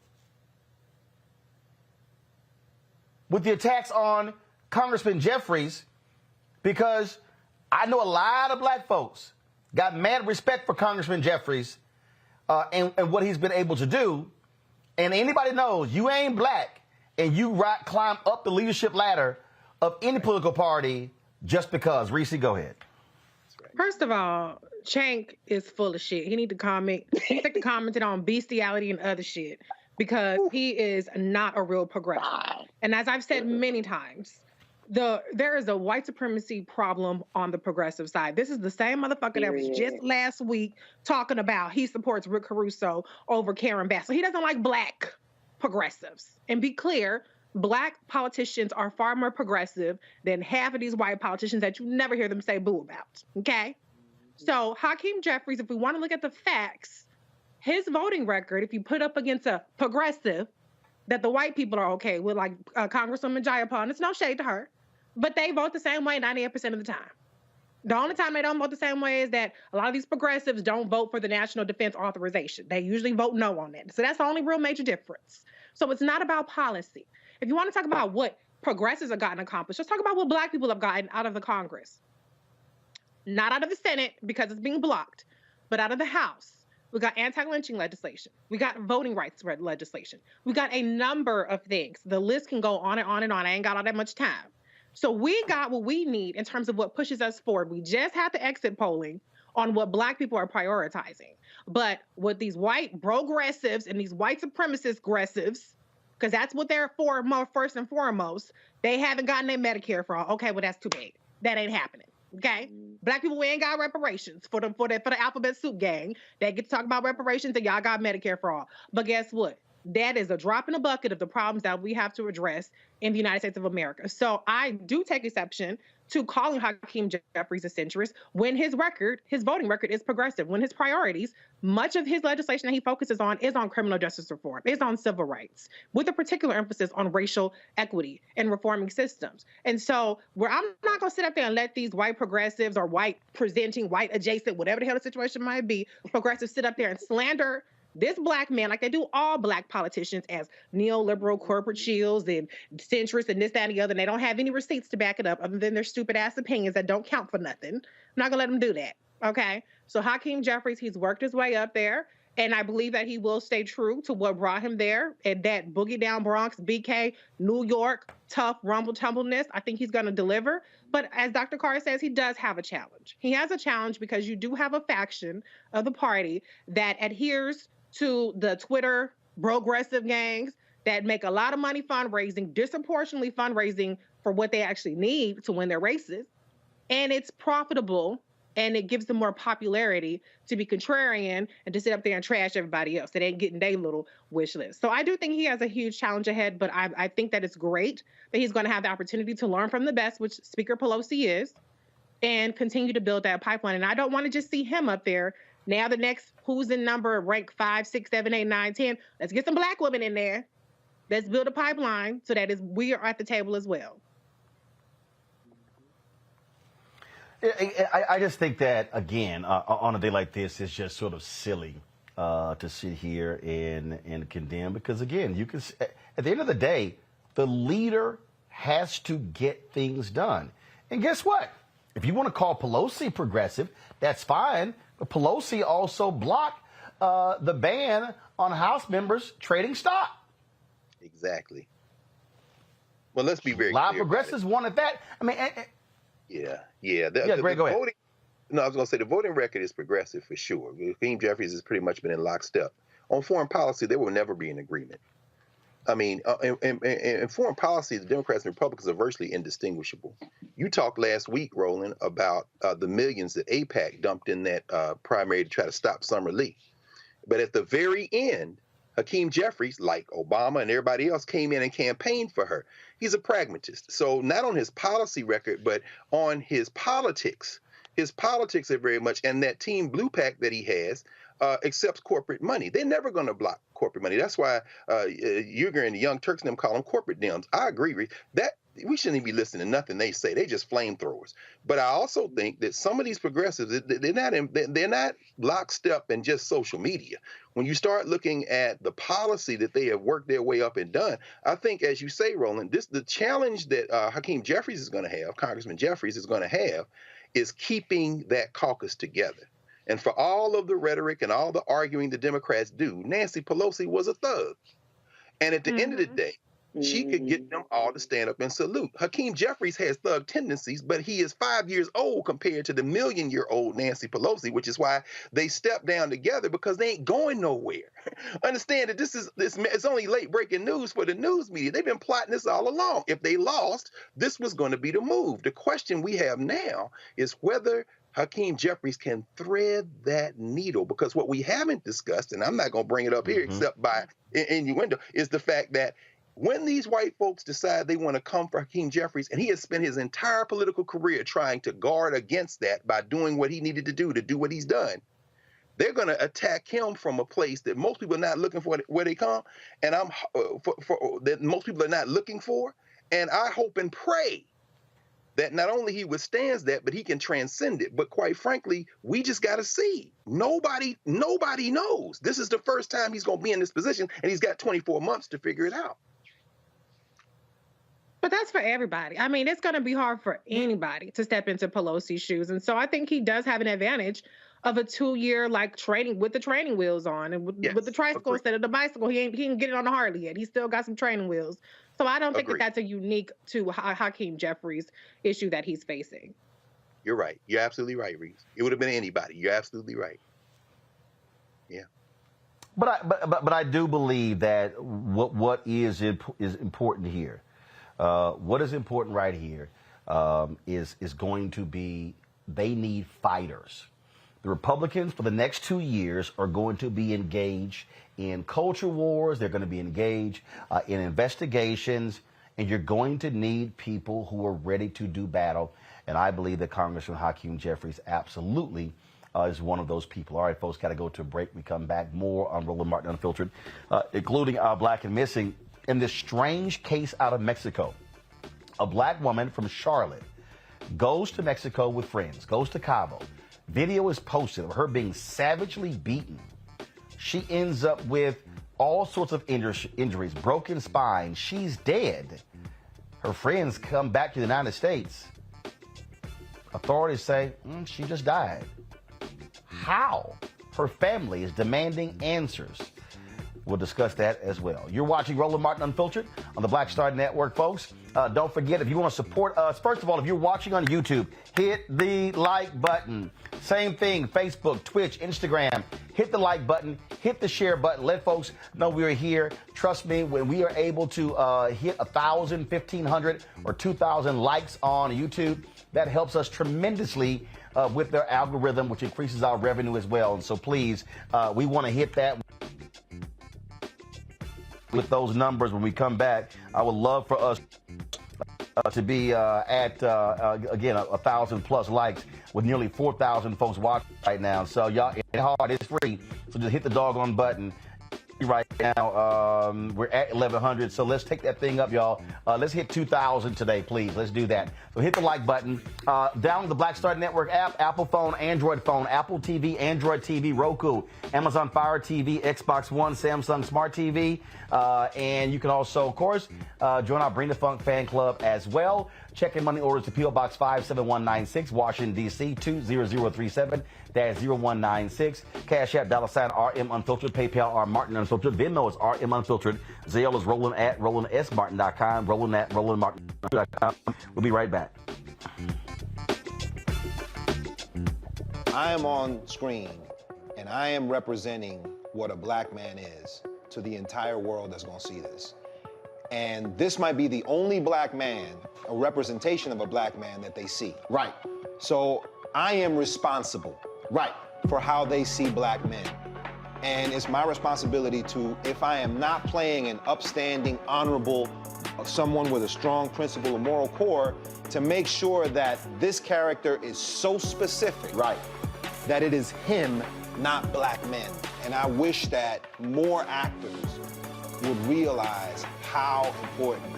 With the attacks on Congressman Jeffries, because I know a lot of black folks got mad respect for Congressman Jeffries and what he's been able to do. And anybody knows you ain't black and you climb up the leadership ladder of any political party just because. Reese, go ahead. First of all, Chank is full of shit. He need to comment. He need to comment on bestiality and other shit because he is not a real progressive. And as I've said many times, there is a white supremacy problem on the progressive side. This is the same motherfucker that was just last week talking about he supports Rick Caruso over Karen Bass. So he doesn't like black progressives. And be clear, black politicians are far more progressive than half of these white politicians that you never hear them say boo about. Okay? So Hakeem Jeffries, if we want to look at the facts, his voting record, if you put up against a progressive that the white people are okay with, like Congresswoman Jayapal, and it's no shade to her, but they vote the same way 98% of the time. The only time they don't vote the same way is that a lot of these progressives don't vote for the National Defense Authorization. They usually vote no on that. So that's the only real major difference. So it's not about policy. If you want to talk about what progressives have gotten accomplished, let's talk about what black people have gotten out of the Congress. Not out of the Senate because it's being blocked, but out of the House. We got anti-lynching legislation. We got voting rights legislation. We got a number of things. The list can go on and on and on. I ain't got all that much time. So we got what we need in terms of what pushes us forward. We just had the exit polling on what black people are prioritizing. But with these white progressives and these white supremacist aggressives, because that's what they're for first and foremost, they haven't gotten their Medicare for all. Okay, well, that's too big. That ain't happening. Okay? Black people, we ain't got reparations for the alphabet soup gang. They get to talk about reparations and y'all got Medicare for all. But guess what? That is a drop in the bucket of the problems that we have to address in the United States of America. So I do take exception to calling Hakeem Jeffries a centrist when his voting record is progressive, when his priorities, much of his legislation that he focuses on is on criminal justice reform, is on civil rights, with a particular emphasis on racial equity and reforming systems. And so where I'm not going to sit up there and let these white progressives or white presenting, white adjacent, whatever the hell the situation might be, progressives sit up there and slander this black man, like they do all black politicians, as neoliberal corporate shields and centrists and this, that, and the other. And they don't have any receipts to back it up other than their stupid ass opinions that don't count for nothing. I'm not gonna let them do that. Okay. So Hakeem Jeffries, he's worked his way up there. And I believe that he will stay true to what brought him there, and that boogie down Bronx, BK, New York, tough rumble tumbleness. I think he's going to deliver. But as Dr. Carr says, he does have a challenge. He has a challenge because you do have a faction of the party that adheres to the Twitter progressive gangs that make a lot of money fundraising, disproportionately fundraising for what they actually need to win their races. And it's profitable. And it gives them more popularity to be contrarian and to sit up there and trash everybody else that ain't getting their little wish list. So I do think he has a huge challenge ahead, but I think that it's great that he's going to have the opportunity to learn from the best, which Speaker Pelosi is, and continue to build that pipeline. And I don't want to just see him up there. Now the next who's in number, rank 5, 6, 7, 8, 9, 10. Let's get some black women in there. Let's build a pipeline so that we are at the table as well. I just think that, again, on a day like this, it's just sort of silly to sit here and condemn because, again, you can, at the end of the day, the leader has to get things done. And guess what? If you want to call Pelosi progressive, that's fine. But Pelosi also blocked the ban on House members trading stock. Exactly. Well, let's be very A lot of clear. progressives wanted that. I mean, Yeah. Greg, go ahead. Voting, no, I was going to say the voting record is progressive for sure. Hakeem Jeffries has pretty much been in lockstep. On foreign policy, there will never be an agreement. I mean, in foreign policy, the Democrats and Republicans are virtually indistinguishable. You talked last week, Roland, about the millions that AIPAC dumped in that primary to try to stop Summer Lee. But at the very end, Hakeem Jeffries, like Obama and everybody else, came in and campaigned for her. He's a pragmatist. So not on his policy record, but on his politics. His politics are very much, and that Team Blue Pack that he has accepts corporate money. They're never going to block corporate money. That's why Uyghur and the Young Turks and them call them corporate Dems. I agree. That we shouldn't even be listening to nothing they say. They're just flamethrowers. But I also think that some of these progressives, they're not lockstep in just social media. When you start looking at the policy that they have worked their way up and done, I think, as you say, Roland, the challenge that Hakeem Jeffries is going to have, Congressman Jeffries is going to have, is keeping that caucus together. And for all of the rhetoric and all the arguing the Democrats do, Nancy Pelosi was a thug. And at the end of the day, she could get them all to stand up and salute. Hakeem Jeffries has thug tendencies, but he is 5 years old compared to the million-year-old Nancy Pelosi, which is why they stepped down together, because they ain't going nowhere. Understand that it's only late breaking news for the news media. They've been plotting this all along. If they lost, this was going to be the move. The question we have now is whether Hakeem Jeffries can thread that needle, because what we haven't discussed, and I'm not going to bring it up here except by innuendo, is the fact that when these white folks decide they want to come for Hakeem Jeffries, and he has spent his entire political career trying to guard against that by doing what he needed to do what he's done, they're going to attack him from a place that most people are not looking for where they come, and that most people are not looking for. And I hope and pray that not only he withstands that, but he can transcend it. But quite frankly, we just got to see. Nobody knows. This is the first time he's going to be in this position, and he's got 24 months to figure it out. But that's for everybody. I mean, it's going to be hard for anybody to step into Pelosi's shoes. And so I think he does have an advantage of a 2-year training with the training wheels on and with the tricycle instead of the bicycle. He can get it on the Harley yet. He's still got some training wheels. So I don't think that that's a unique to Hakeem Jeffries issue that he's facing. You're right. You're absolutely right, Reese. It would have been anybody. You're absolutely right. Yeah. But I do believe that what is important here. What is important right here is going to be they need fighters. The Republicans for the next 2 years are going to be engaged in culture wars. They're going to be engaged in investigations, and you're going to need people who are ready to do battle. And I believe that Congressman Hakeem Jeffries absolutely is one of those people. All right, folks, got to go to a break. We come back more on Roland Martin Unfiltered, including Black and Missing. In this strange case out of Mexico, a black woman from Charlotte goes to Mexico with friends, goes to Cabo. Video is posted of her being savagely beaten. She ends up with all sorts of injuries, broken spine. She's dead. Her friends come back to the United States. Authorities say she just died. How? Her family is demanding answers. We'll discuss that as well. You're watching Roland Martin Unfiltered on the Black Star Network, folks. Don't forget, if you want to support us, first of all, if you're watching on YouTube, hit the like button. Same thing, Facebook, Twitch, Instagram. Hit the like button, hit the share button. Let folks know we're here. Trust me, when we are able to hit 1,000, 1,500, or 2,000 likes on YouTube, that helps us tremendously with their algorithm, which increases our revenue as well. And so please, we want to hit that. With those numbers when we come back, I would love for us to be at, again, 1,000 plus likes with nearly 4,000 folks watching right now. So y'all, it's hard, it's free. So just hit the doggone button. Right now, we're at 1,100, so let's take that thing up, y'all. Let's hit 2,000 today, please. Let's do that. So hit the like button. Download the Black Star Network app, Apple phone, Android phone, Apple TV, Android TV, Roku, Amazon Fire TV, Xbox One, Samsung Smart TV. And you can also, of course, join our Bring the Funk fan club as well. Check in money orders to P.O. Box 57196, Washington, D.C. 20037-0196. Cash App, $ RM Unfiltered, PayPal, R Martin Unfiltered, Venmo is RM Unfiltered. Zelle is Roland at RolandSMartin.com. Roland at RolandMartin.com. We'll be right back. I am on screen, and I am representing what a black man is to the entire world that's gonna see this. And this might be the only black man, a representation of a black man that they see. Right. So I am responsible. Right. For how they see black men. And it's my responsibility to, if I am not playing an upstanding, honorable, someone with a strong principle and moral core, to make sure that this character is so specific. Right. That it is him, not black men. And I wish that more actors would realize how important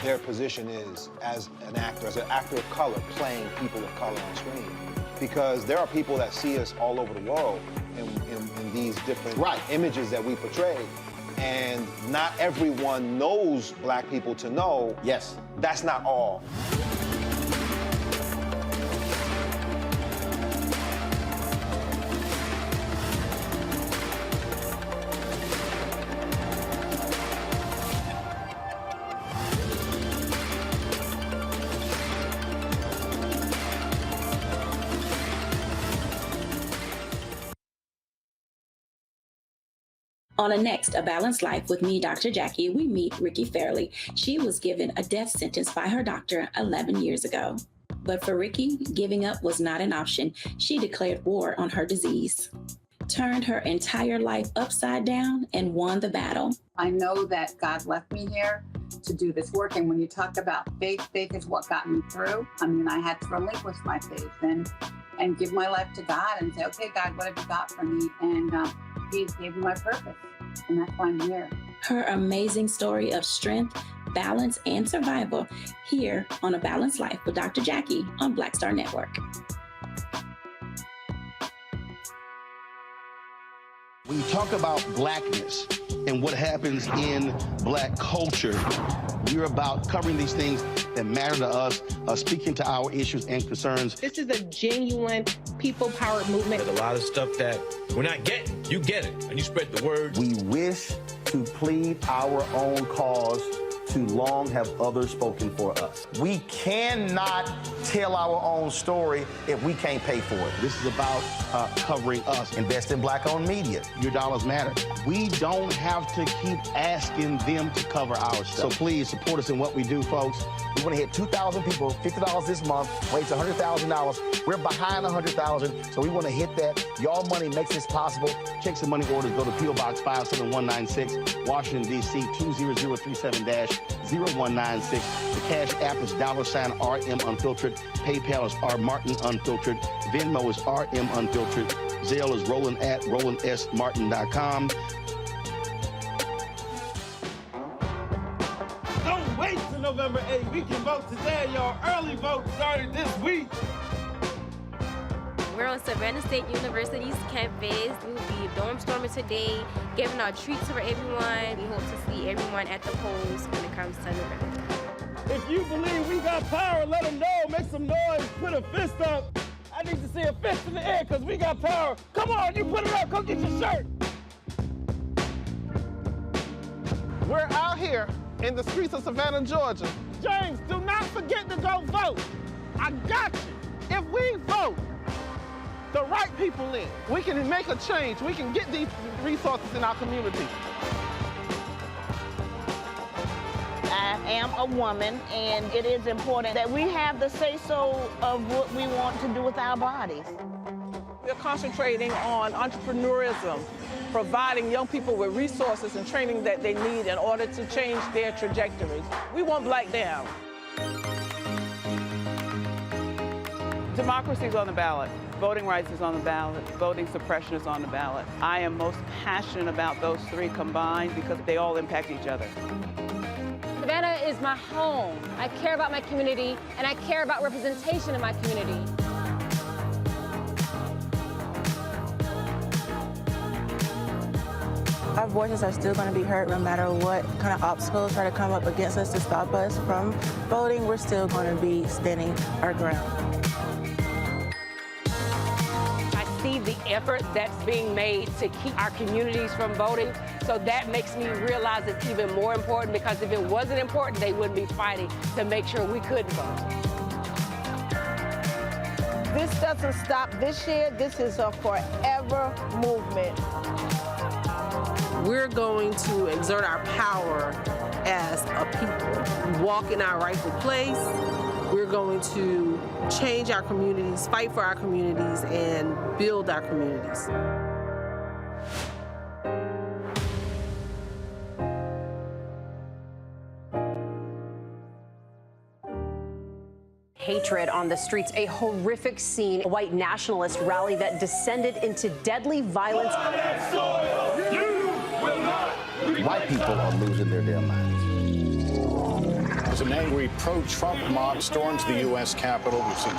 their position is as an actor of color, playing people of color on screen. Because there are people that see us all over the world in these different images that we portray. And not everyone knows black people to know, yes, that's not all. On the next A Balanced Life with me, Dr. Jackie, we meet Ricky Fairley. She was given a death sentence by her doctor 11 years ago. But for Ricky, giving up was not an option. She declared war on her disease, turned her entire life upside down, and won the battle. I know that God left me here to do this work. And when you talk about faith, faith is what got me through. I mean, I had to relinquish my faith and give my life to God and say, okay, God, what have you got for me? And He gave me my purpose, and that's why I'm here. Her amazing story of strength, balance, and survival here on A Balanced Life with Dr. Jackie on Black Star Network. When you talk about blackness and what happens in black culture, we're about covering these things that matter to us, speaking to our issues and concerns. This is a genuine people-powered movement. There's a lot of stuff that we're not getting. You get it, and you spread the word. We wish to plead our own cause. Too long have others spoken for us. We cannot tell our own story if we can't pay for it. This is about covering us. Invest in black-owned media. Your dollars matter. We don't have to keep asking them to cover our stuff. So please support us in what we do, folks. We want to hit 2,000 people, $50 this month, raise $100,000. We're behind 100,000, so we want to hit that. Y'all money makes this possible. Checks and money orders go to P.O. Box 57196, Washington, D.C. 20037-0196. The Cash App is $RM Unfiltered. PayPal is R Martin Unfiltered. Venmo is RM Unfiltered. Zelle is Roland at RolandSMartin.com. Don't wait till November 8th. We can vote today, y'all. Early vote started this week. We're on Savannah State University's campus. We'll be dorm storming today, giving out treats for everyone. We hope to see everyone at the polls when it comes to November. If you believe we got power, let them know. Make some noise. Put a fist up. I need to see a fist in the air because we got power. Come on, you put it up. Come get your shirt. We're out here in the streets of Savannah, Georgia. James, do not forget to go vote. I got you. If we vote the right people in, we can make a change. We can get these resources in our community. I am a woman, and it is important that we have the say-so of what we want to do with our bodies. We're concentrating on entrepreneurism, providing young people with resources and training that they need in order to change their trajectories. We want black down. Democracy is on the ballot. Voting rights is on the ballot. Voting suppression is on the ballot. I am most passionate about those three combined because they all impact each other. Savannah is my home. I care about my community, and I care about representation in my community. Our voices are still going to be heard no matter what kind of obstacles try to come up against us to stop us from voting. We're still going to be standing our ground. I see the effort that's being made to keep our communities from voting. So that makes me realize it's even more important, because if it wasn't important, they wouldn't be fighting to make sure we couldn't vote. This doesn't stop this year. This is a forever movement. We're going to exert our power as a people, walk in our rightful place. We're going to change our communities, fight for our communities, and build our communities. Hatred on the streets, a horrific scene, a white nationalist rally that descended into deadly violence. White people are losing their damn minds. As an angry pro-Trump mob storms the U.S. Capitol, we've seen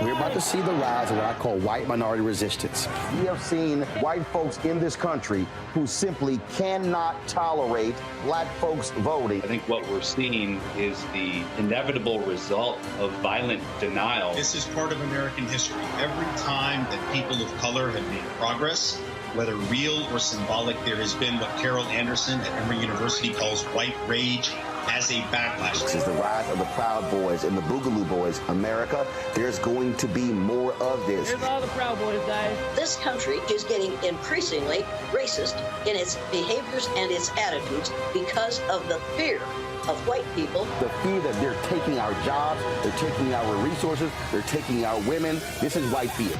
We're about to see the rise of what I call white minority resistance. We have seen white folks in this country who simply cannot tolerate black folks voting. I think what we're seeing is the inevitable result of violent denial. This is part of American history. Every time that people of color have made progress, whether real or symbolic, there has been what Carol Anderson at Emory University calls white rage as a backlash. This is the rise of the Proud Boys and the Boogaloo Boys. America, there's going to be more of this. Here's all the Proud Boys, guys. This country is getting increasingly racist in its behaviors and its attitudes because of the fear of white people. The fear that they're taking our jobs, they're taking our resources, they're taking our women. This is white fear.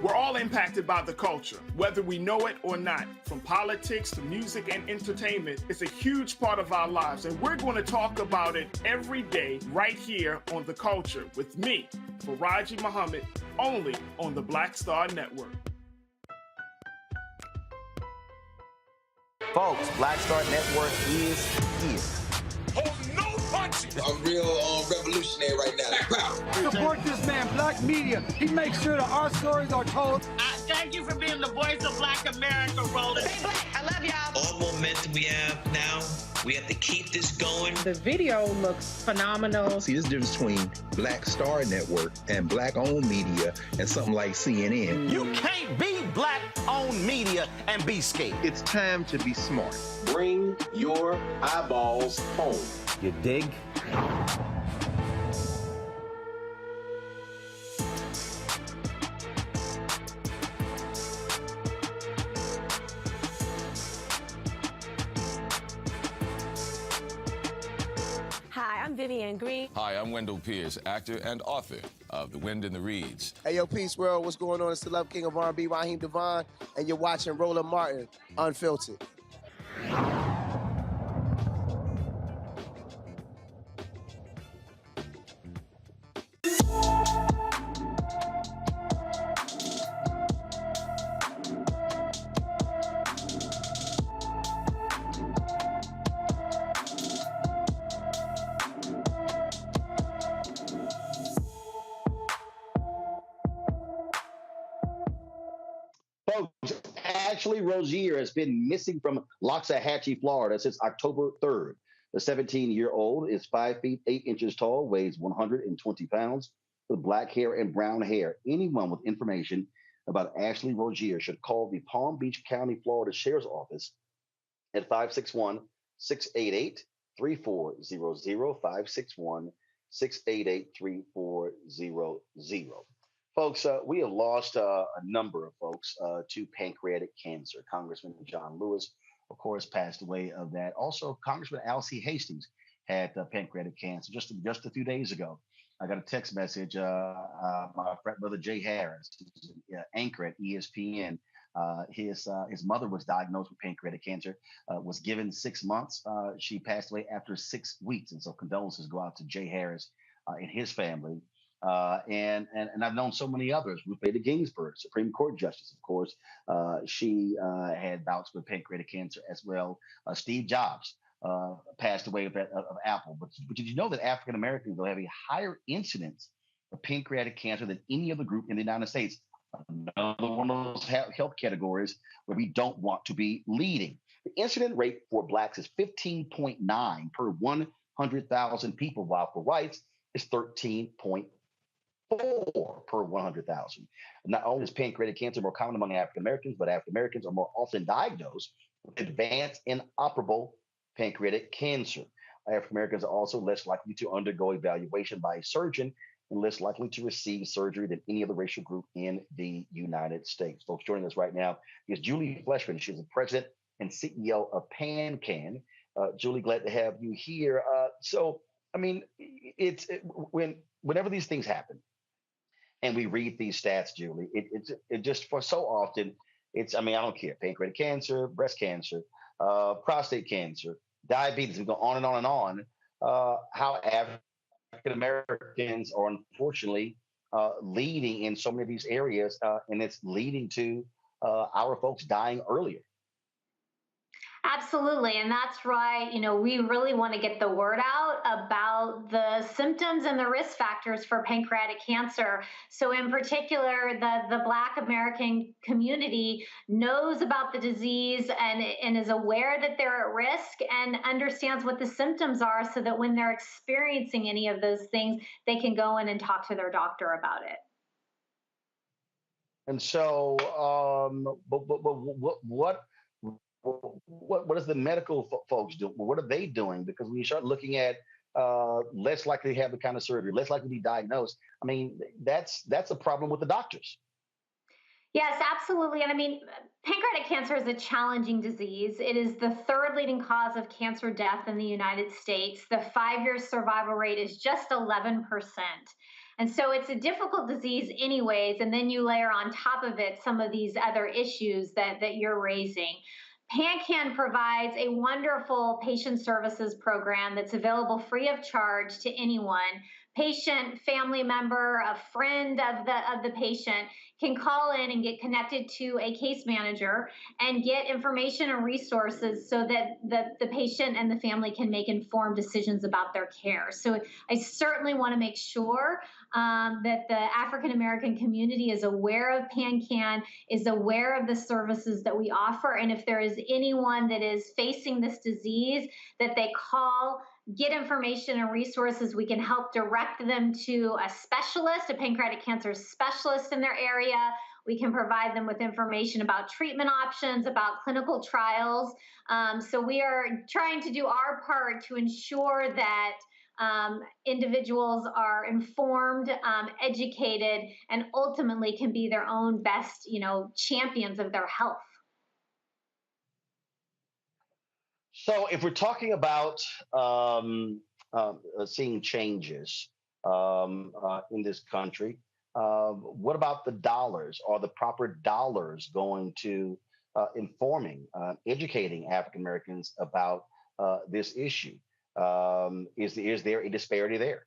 We're all impacted by the culture, whether we know it or not. From politics to music and entertainment, it's a huge part of our lives, and we're going to talk about it every day right here on The Culture with me, Faraji Muhammad, only on the Black Star Network. Folks, Black Star Network is here. I'm real revolutionary right now. Support this man, Black Media. He makes sure that our stories are told. Thank you for being the voice of Black America, Roland. Stay black. I love y'all. All momentum we have now, we have to keep this going. The video looks phenomenal. See, this difference between Black Star Network and black-owned media and something like CNN. You can't be black-owned media and be scared. It's time to be smart. Bring your eyeballs home. You dig? Hi, I'm Vivian Green. Hi, I'm Wendell Pierce, actor and author of The Wind in the Reeds. Hey, yo, Peace World, what's going on? It's the Love King of R&B, Raheem Devon, and you're watching Roland Martin, Unfiltered. Folks, Ashley Rozier has been missing from Loxahatchee, Florida since October 3rd. The 17-year-old is 5 feet 8 inches tall, weighs 120 pounds, with black hair and brown hair. Anyone with information about Ashley Rozier should call the Palm Beach County, Florida Sheriff's Office at 561-688-3400, 561-688-3400. Folks, we have lost a number of folks to pancreatic cancer. Congressman John Lewis, of course, passed away of that. Also, Congressman Alcee Hastings had pancreatic cancer just a few days ago. I got a text message. My friend, brother Jay Harris, who's an anchor at ESPN, his mother was diagnosed with pancreatic cancer, was given 6 months. She passed away after 6 weeks. And so condolences go out to Jay Harris and his family. And I've known so many others. Ruth Bader Ginsburg, Supreme Court Justice, of course. She had bouts with pancreatic cancer as well. Steve Jobs passed away of Apple. But did you know that African Americans will have a higher incidence of pancreatic cancer than any other group in the United States. Another one of those health categories where we don't want to be leading. The incident rate for Blacks is 15.9 per 100,000 people, while for whites is 13.4 per 100,000. Not only is pancreatic cancer more common among African Americans, but African Americans are more often diagnosed with advanced inoperable pancreatic cancer. African Americans are also less likely to undergo evaluation by a surgeon and less likely to receive surgery than any other racial group in the United States. Folks, joining us right now is Julie Fleshman. She's the president and CEO of PanCan. Julie, glad to have you here. Whenever these things happen and we read these stats, Julie, it just for so often, I don't care, pancreatic cancer, breast cancer, prostate cancer, diabetes, we go on and on and on, how African Americans are unfortunately leading in so many of these areas, and it's leading to our folks dying earlier. Absolutely. And that's right. We really want to get the word out about the symptoms and the risk factors for pancreatic cancer. So in particular, the Black American community knows about the disease and is aware that they're at risk and understands what the symptoms are so that when they're experiencing any of those things, they can go in and talk to their doctor about it. And so, what does the medical folks do? What are they doing? Because when you start looking at less likely to have the kind of surgery, less likely to be diagnosed, that's a problem with the doctors. Yes, absolutely. And pancreatic cancer is a challenging disease. It is the third leading cause of cancer death in the United States. The 5-year survival rate is just 11%. And so it's a difficult disease anyways. And then you layer on top of it some of these other issues that you're raising. PanCan provides a wonderful patient services program that's available free of charge to anyone. Patient, family member, a friend of the patient can call in and get connected to a case manager and get information and resources so that the patient and the family can make informed decisions about their care. So I certainly want to make sure that the African American community is aware of PanCan, is aware of the services that we offer, and if there is anyone that is facing this disease, that they call, get information and resources. We can help direct them to a specialist, a pancreatic cancer specialist in their area. We can provide them with information about treatment options, about clinical trials. So we are trying to do our part to ensure that individuals are informed, educated, and ultimately can be their own best, champions of their health. So if we're talking about seeing changes in this country, what about the dollars? Are the proper dollars going to informing, educating African Americans about this issue? Is there a disparity there?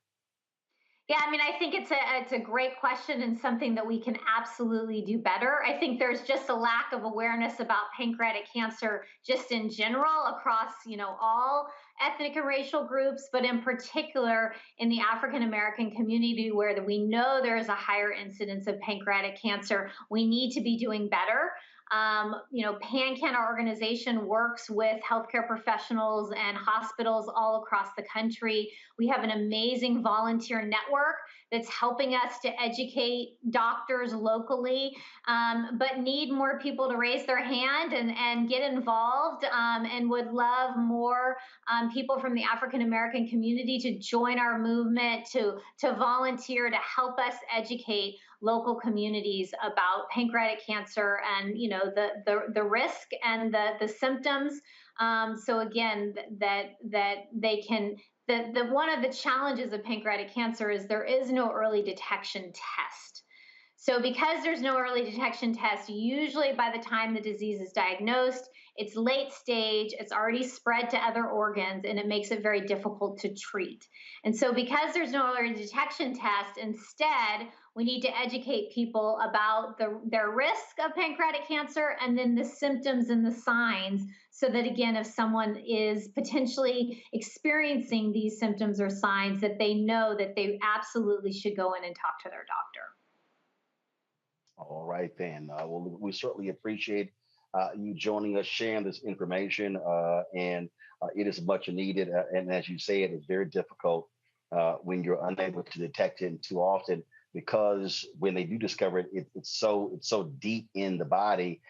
Yeah, I think it's a great question and something that we can absolutely do better. I think there's just a lack of awareness about pancreatic cancer just in general across, all ethnic and racial groups, but in particular in the African American community where we know there is a higher incidence of pancreatic cancer. We need to be doing better. PanCan, our organization, works with healthcare professionals and hospitals all across the country. We have an amazing volunteer network that's helping us to educate doctors locally, but need more people to raise their hand and get involved, and would love more people from the African American community to join our movement, to volunteer, to help us educate local communities about pancreatic cancer and the risk and the symptoms. So again, that they can. The one of the challenges of pancreatic cancer is there is no early detection test. So because there's no early detection test, usually by the time the disease is diagnosed, it's late stage, it's already spread to other organs, and it makes it very difficult to treat. And so because there's no early detection test, instead, we need to educate people about their risk of pancreatic cancer and then the symptoms and the signs so that, again, if someone is potentially experiencing these symptoms or signs, that they know that they absolutely should go in and talk to their doctor. All right, then. Well, we certainly appreciate you joining us, sharing this information, and it is much needed. And as you say, it is very difficult when you're unable to detect it too often, because when they do discover it, it's so deep in the body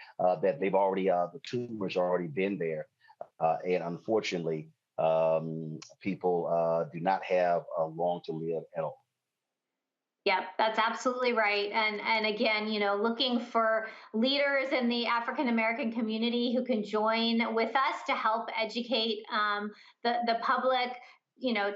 that they've already the tumor's already been there, and unfortunately, people do not have long to live at all. Yep, that's absolutely right. And again, looking for leaders in the African American community who can join with us to help educate the public.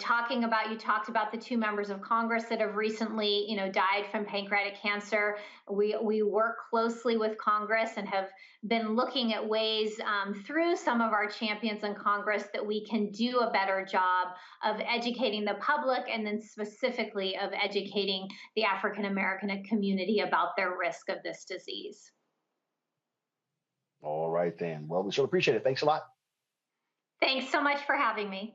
Talking about, you talked about the 2 members of Congress that have recently, died from pancreatic cancer. We work closely with Congress and have been looking at ways through some of our champions in Congress that we can do a better job of educating the public, and then specifically of educating the African American community about their risk of this disease. All right, then. Well, we sure appreciate it. Thanks a lot. Thanks so much for having me.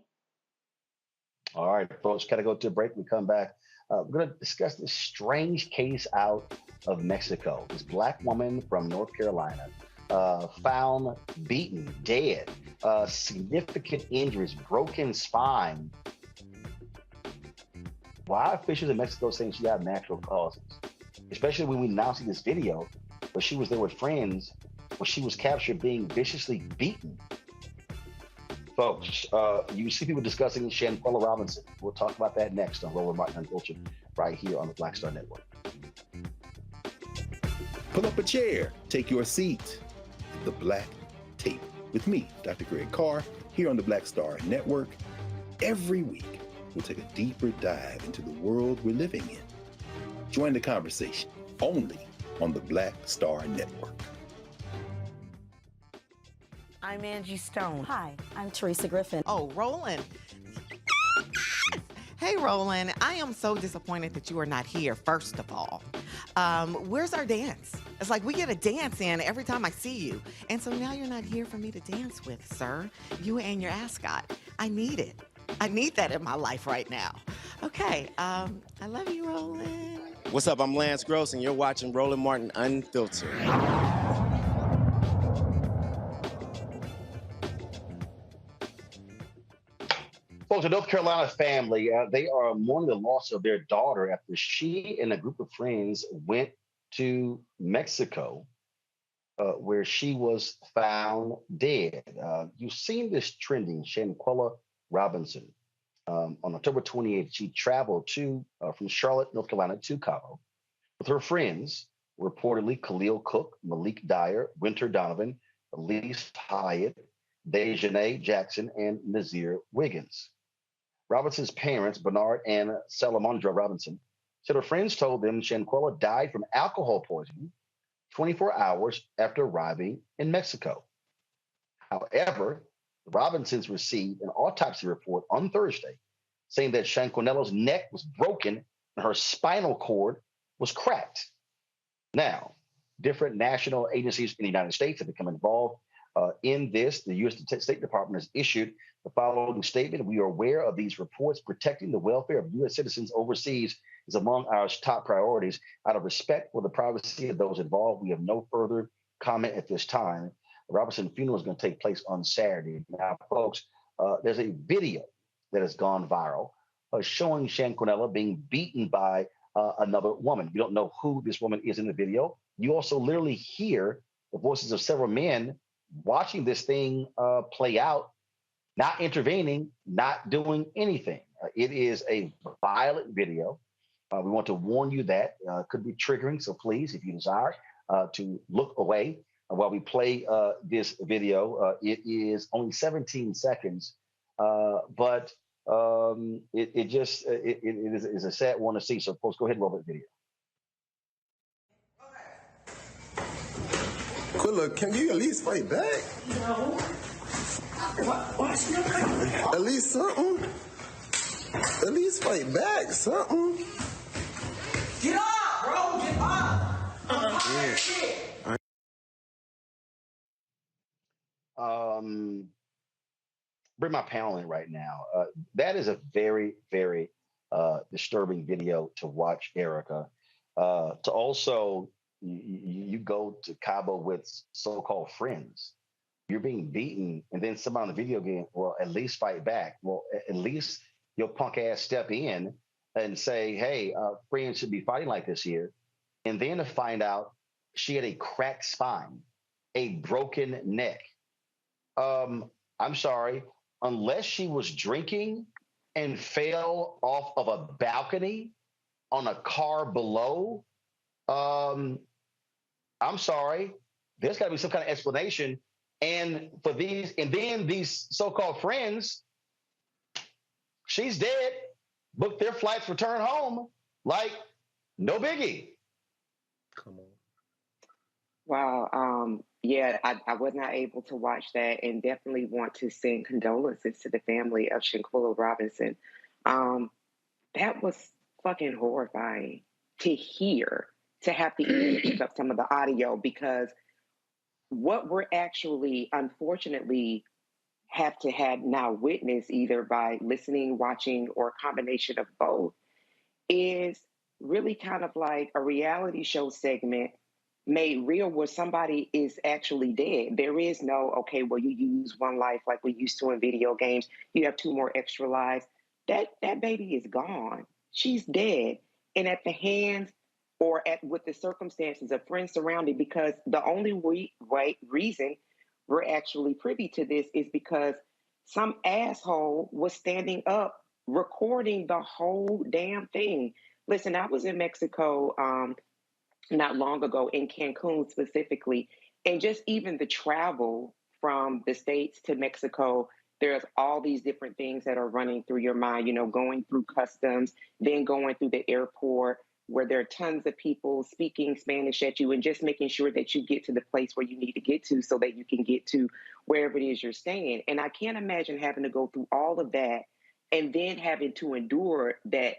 All right, folks, got to go to a break. We come back. We're going to discuss this strange case out of Mexico. This Black woman from North Carolina found beaten, dead, significant injuries, broken spine. Why officials in Mexico saying she had natural causes? Especially when we now see this video where she was there with friends, where she was captured being viciously beaten. Folks, you see people discussing Shanquella Robinson. We'll talk about that next on Roland Martin Unfiltered, right here on the Black Star Network. Pull up a chair, take your seat. The Black Tape with me, Dr. Greg Carr, here on the Black Star Network. Every week, we'll take a deeper dive into the world we're living in. Join the conversation only on the Black Star Network. I'm Angie Stone. Hi, I'm Teresa Griffin. Oh, Roland. Hey, Roland. I am so disappointed that you are not here, first of all. Where's our dance? It's like we get a dance in every time I see you. And so now you're not here for me to dance with, sir. You and your ascot. I need it. I need that in my life right now. Okay, I love you, Roland. What's up? I'm Lance Gross, and you're watching Roland Martin Unfiltered. Folks, a North Carolina family, they are mourning the loss of their daughter after she and a group of friends went to Mexico, where she was found dead. You've seen this trending, Shanquella Robinson. On October 28th, she traveled from Charlotte, North Carolina to Cabo with her friends, reportedly Khalil Cook, Malik Dyer, Winter Donovan, Elise Hyatt, Dejanay Jackson, and Nazir Wiggins. Robinson's parents, Bernard and Salamandra Robinson, said her friends told them Shanquella died from alcohol poisoning 24 hours after arriving in Mexico. However, the Robinsons received an autopsy report on Thursday saying that Shanquella's neck was broken and her spinal cord was cracked. Now, different national agencies in the United States have become involved in this. The U.S. State Department has issued the following statement. We are aware of these reports. Protecting the welfare of U.S. citizens overseas is among our top priorities. Out of respect for the privacy of those involved, we have no further comment at this time. The Robinson funeral is going to take place on Saturday. Now, folks, there's a video that has gone viral showing Shanquella being beaten by another woman. You don't know who this woman is in the video. You also literally hear the voices of several men watching this thing play out, not intervening, not doing anything. It is a violent video. We want to warn you that could be triggering. So please, if you desire to look away while we play this video. It is only 17 seconds, but it is a sad one to see. So folks, go ahead and roll that video. Quilla, can you at least fight back? No. At least something. At least fight back, something. Get up, bro. Get up. Yeah. bring my panel in right now. That is a very, very disturbing video to watch, Erica. To also, you go to Cabo with so-called friends. You're being beaten, and then somebody on the video game, well, at least fight back. Well, at least your punk ass step in and say, hey, friends should be fighting like this here. And then to find out she had a cracked spine, a broken neck. I'm sorry, unless she was drinking and fell off of a balcony on a car below, I'm sorry, there's got to be some kind of explanation. And for these, and then these so-called friends, she's dead, booked their flights, return home, like no biggie. Come on. Wow. Yeah, I was not able to watch that, and definitely want to send condolences to the family of Shanquilla Robinson. That was fucking horrifying to hear, to have to even pick up some of the audio, because what we're actually, unfortunately, have to have now witnessed, either by listening, watching, or a combination of both, is really kind of like a reality show segment made real, where somebody is actually dead. There is no, okay, well, you use one life like we used to in video games. You have 2 more extra lives. That baby is gone. She's dead. And at the hands, or with the circumstances of friends surrounding, because the only reason we're actually privy to this is because some asshole was standing up recording the whole damn thing. Listen, I was in Mexico not long ago, in Cancun specifically, and just even the travel from the States to Mexico, there's all these different things that are running through your mind, going through customs, then going through the airport where there are tons of people speaking Spanish at you, and just making sure that you get to the place where you need to get to so that you can get to wherever it is you're staying. And I can't imagine having to go through all of that and then having to endure that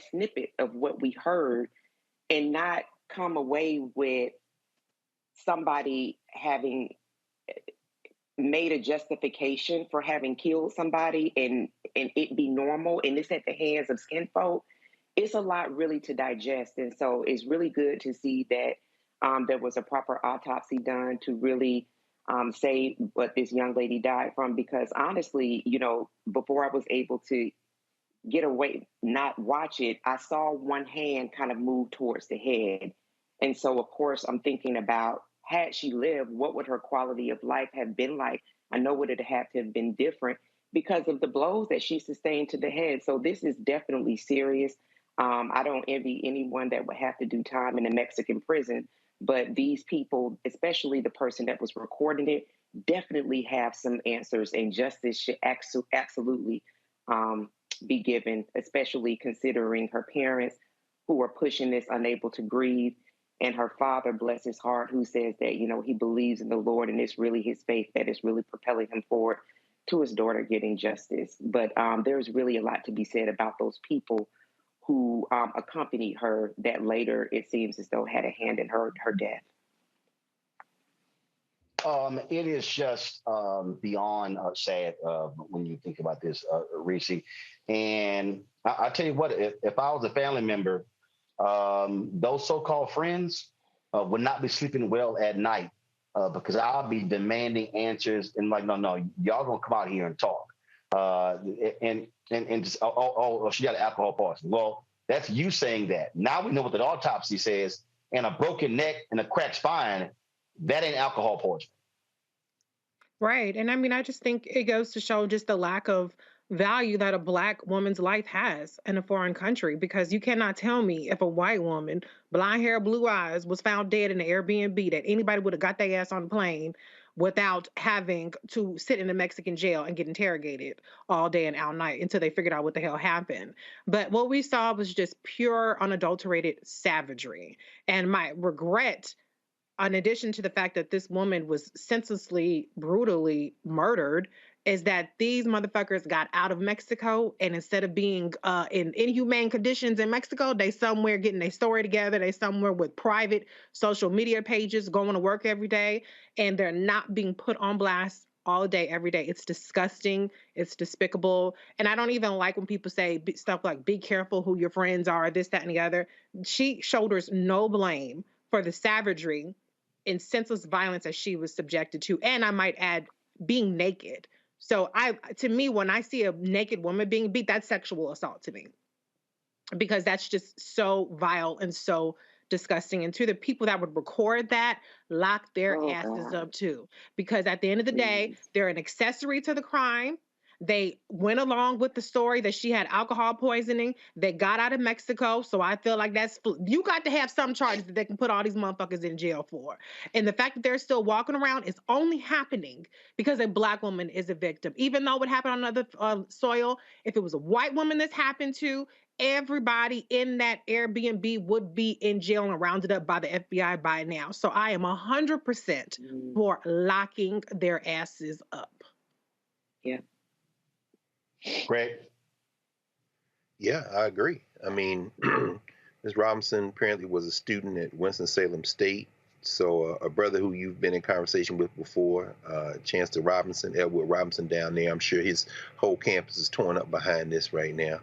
snippet of what we heard, and not come away with somebody having made a justification for having killed somebody, and it be normal, and it's at the hands of skinfolk. It's a lot really to digest. And so it's really good to see that there was a proper autopsy done to really say what this young lady died from, because honestly, before I was able to get away, not watch it, I saw one hand kind of move towards the head. And so, of course, I'm thinking about, had she lived, what would her quality of life have been like? I know would it have to have been different because of the blows that she sustained to the head. So this is definitely serious. I don't envy anyone that would have to do time in a Mexican prison, but these people, especially the person that was recording it, definitely have some answers, and justice should absolutely be given, especially considering her parents who are pushing this, unable to grieve, and her father, bless his heart, who says that, he believes in the Lord, and it's really his faith that is really propelling him forward to his daughter getting justice. But there's really a lot to be said about those people who accompanied her, that later it seems as though had a hand in her death. It is just beyond sad when you think about this, Reese. And I tell you what, if I was a family member, those so-called friends would not be sleeping well at night because I'll be demanding answers and like, no, y'all gonna come out here and talk. And just, she got an alcohol poisoning. Well, that's you saying that. Now we know what the autopsy says, and a broken neck and a cracked spine, that ain't alcohol poisoning. Right. And I mean, I just think it goes to show just the lack of value that a Black woman's life has in a foreign country, because you cannot tell me if a white woman, blonde hair, blue eyes, was found dead in an Airbnb that anybody would have got their ass on the plane without having to sit in a Mexican jail and get interrogated all day and all night until they figured out what the hell happened. But what we saw was just pure, unadulterated savagery. And my regret, in addition to the fact that this woman was senselessly, brutally murdered, is that these motherfuckers got out of Mexico, and instead of being in inhumane conditions in Mexico, they somewhere getting their story together. They somewhere with private social media pages, going to work every day, and they're not being put on blast all day, every day. It's disgusting. It's despicable. And I don't even like when people say stuff like, be careful who your friends are, this, that, and the other. She shoulders no blame for the savagery and senseless violence that she was subjected to. And I might add, being naked. So to me, when I see a naked woman being beat, that's sexual assault to me, because that's just so vile and so disgusting. And to the people that would record that, lock their asses up too, because at the end of the day, they're an accessory to the crime. They went along with the story that she had alcohol poisoning. They got out of Mexico. So I feel like you got to have some charges that they can put all these motherfuckers in jail for. And the fact that they're still walking around is only happening because a Black woman is a victim. Even though it happened on another soil, if it was a white woman this happened to, everybody in that Airbnb would be in jail and rounded up by the FBI by now. So I am 100% for locking their asses up. Yeah. Greg? Yeah, I agree. I mean, Ms. Robinson apparently was a student at Winston-Salem State. So a brother who you've been in conversation with before, Chancellor Robinson, Edward Robinson down there, I'm sure his whole campus is torn up behind this right now.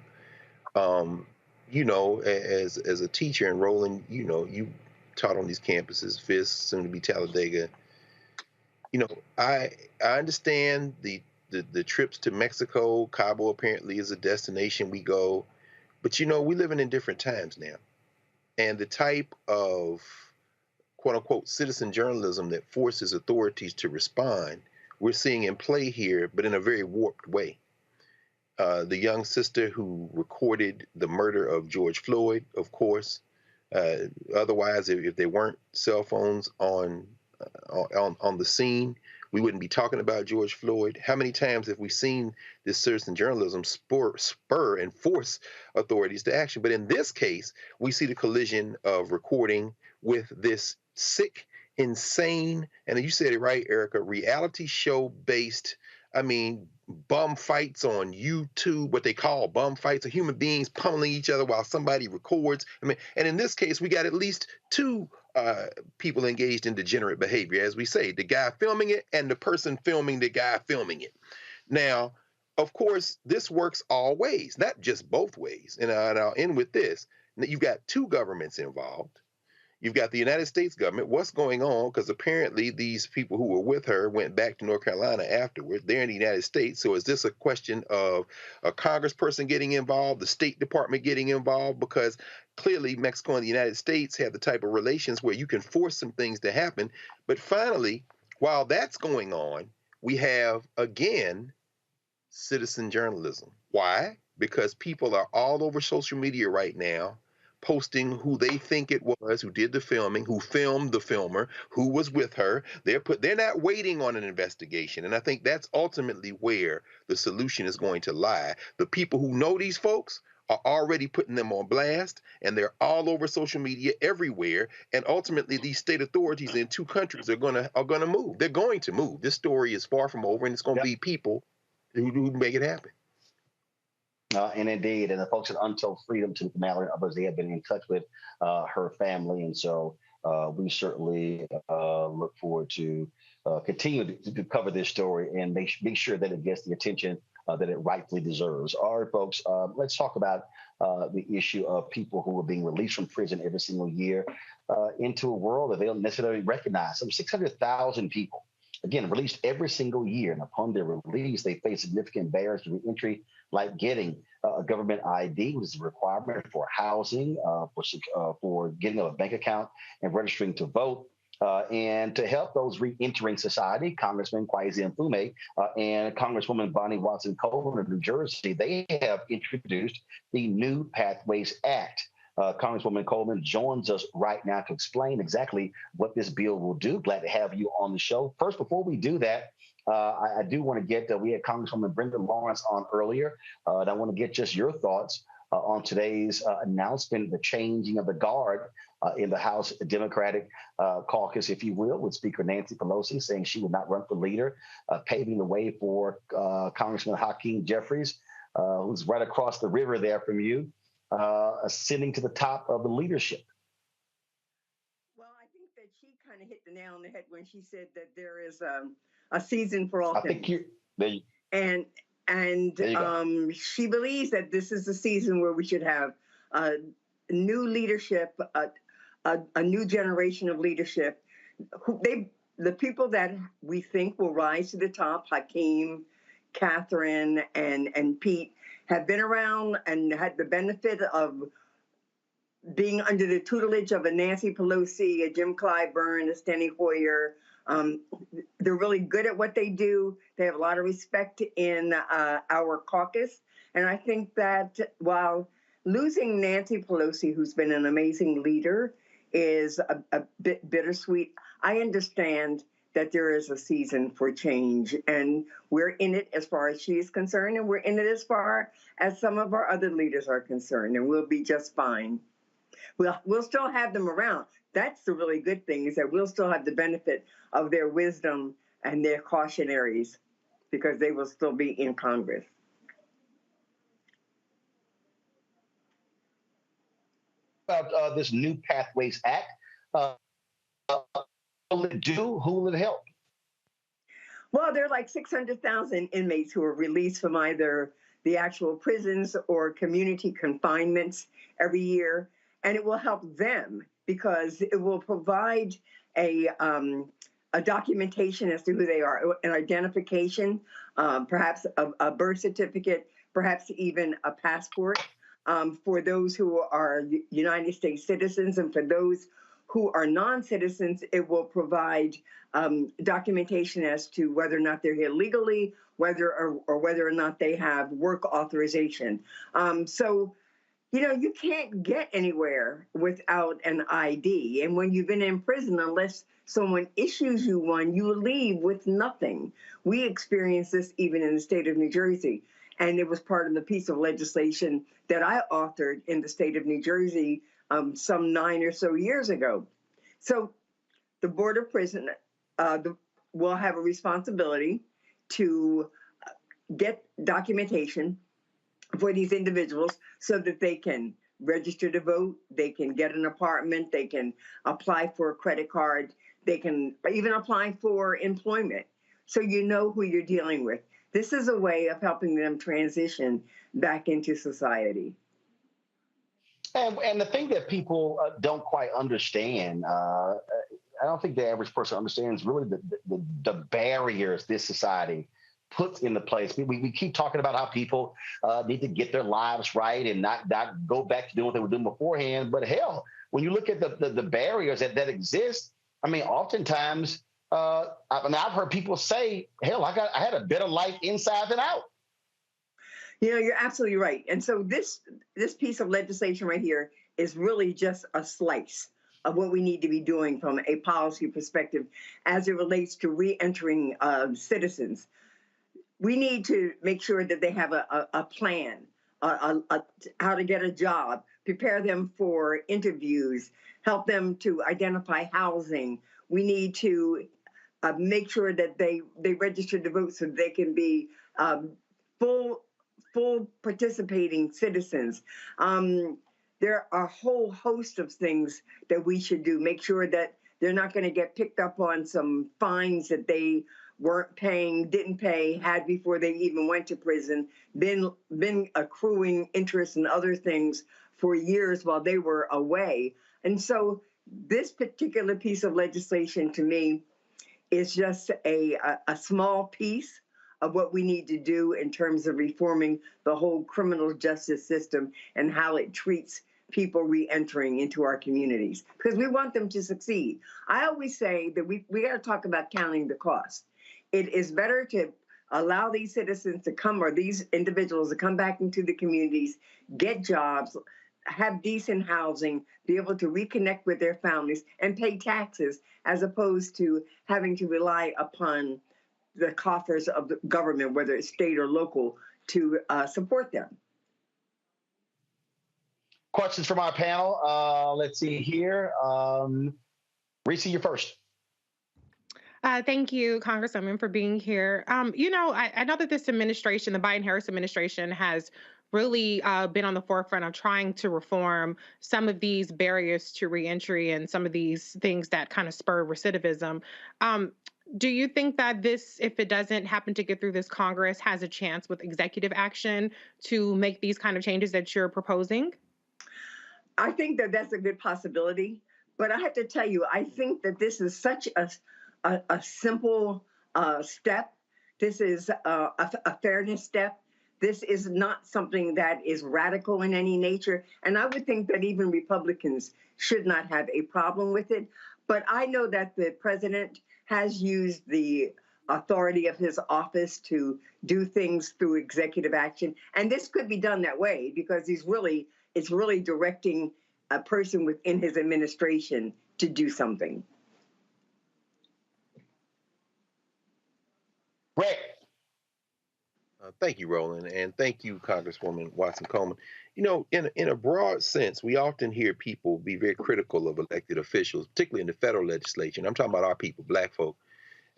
You know, as a teacher, and Roland, you know, you taught on these campuses, Fisk, soon to be Talladega. You know, I understand the trips to Mexico. Cabo apparently is a destination we go, but you know, we're living in different times now, and the type of quote unquote citizen journalism that forces authorities to respond, we're seeing in play here, but in a very warped way. The young sister who recorded the murder of George Floyd, of course. Otherwise, if there weren't cell phones on the scene, we wouldn't be talking about George Floyd. How many times have we seen this citizen journalism spur and force authorities to action? But in this case, we see the collision of recording with this sick, insane, and you said it right, Erica, reality show based, I mean, bum fights on YouTube, what they call bum fights of human beings pummeling each other while somebody records. I mean, and in this case, we got at least two people engaged in degenerate behavior, as we say, the guy filming it and the person filming the guy filming it. Now, of course, this works all ways, not just both ways. And I'll end with this. You've got two governments involved. You've got the United States government. What's going on? Because apparently these people who were with her went back to North Carolina afterward. They're in the United States. So is this a question of a congressperson getting involved, the State Department getting involved? Because clearly Mexico and the United States have the type of relations where you can force some things to happen. But finally, while that's going on, we have, again, citizen journalism. Why? Because people are all over social media right now, posting who they think it was who did the filming, who filmed the filmer, who was with her. They're not waiting on an investigation. And I think that's ultimately where the solution is going to lie. The people who know these folks are already putting them on blast, and they're all over social media everywhere. And ultimately, these state authorities in two countries are gonna move. They're going to move. This story is far from over, and it's going to be people who make it happen. And indeed, and the folks at Untold Freedom, to Mallory and others, they have been in touch with her family. And so we certainly look forward to continue to cover this story and make sure that it gets the attention that it rightfully deserves. All right, folks, let's talk about the issue of people who are being released from prison every single year into a world that they don't necessarily recognize. Some 600,000 people, again, released every single year. And upon their release, they face significant barriers to reentry, like getting a government ID, which is a requirement for housing, for getting a bank account and registering to vote. And to help those re-entering society, Congressman Kwesi Mfume and Congresswoman Bonnie Watson-Coleman of New Jersey, they have introduced the New Pathways Act. Congresswoman Coleman joins us right now to explain exactly what this bill will do. Glad to have you on the show. First, before we do that, I do want to get, we had Congresswoman Brenda Lawrence on earlier, and I want to get just your thoughts on today's announcement, the changing of the guard in the House Democratic caucus, if you will, with Speaker Nancy Pelosi saying she would not run for leader, paving the way for Congressman Hakeem Jeffries, who's right across the river there from you, ascending to the top of the leadership. Well, I think that she kind of hit the nail on the head when she said that there is a season for all I things. think you're there. And she believes that this is the season where we should have new leadership, a new generation of leadership. The people that we think will rise to the top, Hakeem, Catherine, and Pete, have been around and had the benefit of being under the tutelage of a Nancy Pelosi, a Jim Clyburn, a Steny Hoyer. They're really good at what they do. They have a lot of respect in our caucus. And I think that while losing Nancy Pelosi, who's been an amazing leader, is a bit bittersweet, I understand that there is a season for change. And we're in it as far as she is concerned, and we're in it as far as some of our other leaders are concerned, and we'll be just fine. We'll still have them around. That's the really good thing, is that we'll still have the benefit of their wisdom and their cautionaries, because they will still be in Congress. About this new Pathways Act, will it do? Who will it help? Well, there are like 600,000 inmates who are released from either the actual prisons or community confinements every year, and it will help them because it will provide a documentation as to who they are, an identification, perhaps a birth certificate, perhaps even a passport for those who are United States citizens, and for those who are non-citizens, it will provide documentation as to whether or not they're here legally, whether or not they have work authorization. So, you can't get anywhere without an ID. And when you've been in prison, unless someone issues you one, you leave with nothing. We experienced this even in the state of New Jersey. And it was part of the piece of legislation that I authored in the state of New Jersey some 9 or so years ago. So the Board of Prison will have a responsibility to get documentation for these individuals so that they can register to vote, they can get an apartment, they can apply for a credit card, they can even apply for employment. So you know who you're dealing with. This is a way of helping them transition back into society. And the thing that people don't quite understand, I don't think the average person understands really the barriers this society puts into place. We keep talking about how people need to get their lives right and not go back to doing what they were doing beforehand. But hell, when you look at the barriers that exist, I mean, oftentimes, I've heard people say, hell, I had a better life inside than out. You're absolutely right. And so this piece of legislation right here is really just a slice of what we need to be doing from a policy perspective as it relates to re-entering citizens. We need to make sure that they have a plan, how to get a job, prepare them for interviews, help them to identify housing. We need to make sure that they register to vote so they can be full participating citizens. There are a whole host of things that we should do. Make sure that they're not going to get picked up on some fines that they weren't paying, didn't pay, had before they even went to prison, been accruing interest and other things for years while they were away. And so this particular piece of legislation to me is just a small piece of what we need to do in terms of reforming the whole criminal justice system and how it treats people re-entering into our communities, because we want them to succeed. I always say that we got to talk about counting the cost. It is better to allow these citizens to come, or these individuals to come back into the communities, get jobs, have decent housing, be able to reconnect with their families and pay taxes, as opposed to having to rely upon the coffers of the government, whether it's state or local, to support them. Questions from our panel. Let's see here. Reese, you're first. Thank you, Congresswoman, for being here. I know that this administration, the Biden-Harris administration, has really been on the forefront of trying to reform some of these barriers to reentry and some of these things that kind of spur recidivism. Do you think that this, if it doesn't happen to get through this Congress, has a chance with executive action to make these kind of changes that you're proposing? I think that that's a good possibility. But I have to tell you, I think that this is such a simple step. This is a fairness step. This is not something that is radical in any nature. And I would think that even Republicans should not have a problem with it. But I know that the president has used the authority of his office to do things through executive action. And this could be done that way because it's really directing a person within his administration to do something. Rick. Thank you, Roland, and thank you, Congresswoman Watson-Coleman. You know, in a broad sense, we often hear people be very critical of elected officials, particularly in the federal legislature. And I'm talking about our people, Black folk.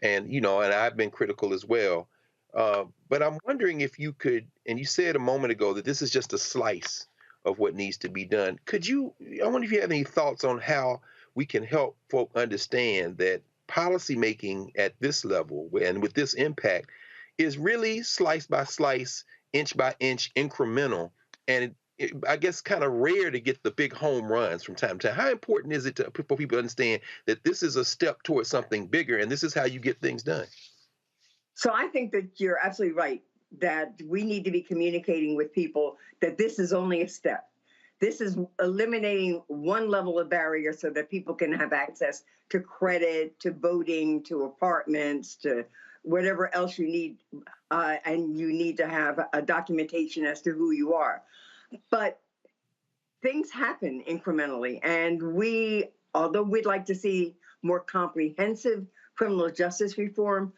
And, and I've been critical as well. But I'm wondering if you could, and you said a moment ago that this is just a slice of what needs to be done. I wonder if you have any thoughts on how we can help folk understand that policymaking at this level and with this impact is really slice by slice, inch by inch, incremental, and I guess kind of rare to get the big home runs from time to time. How important is it for people to understand that this is a step towards something bigger and this is how you get things done? So I think that you're absolutely right, that we need to be communicating with people that this is only a step. This is eliminating one level of barrier so that people can have access to credit, to voting, to apartments, to whatever else you need, and you need to have a documentation as to who you are. But things happen incrementally, and although we'd like to see more comprehensive criminal justice reform,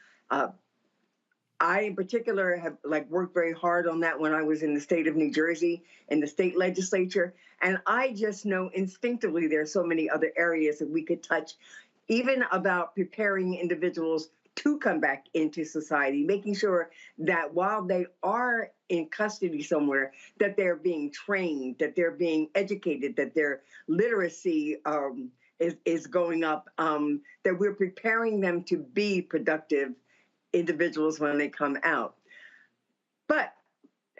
I, in particular, have worked very hard on that when I was in the state of New Jersey, in the state legislature. And I just know instinctively there are so many other areas that we could touch, even about preparing individuals to come back into society, making sure that while they are in custody somewhere, that they're being trained, that they're being educated, that their literacy is going up, that we're preparing them to be productive individuals when they come out. But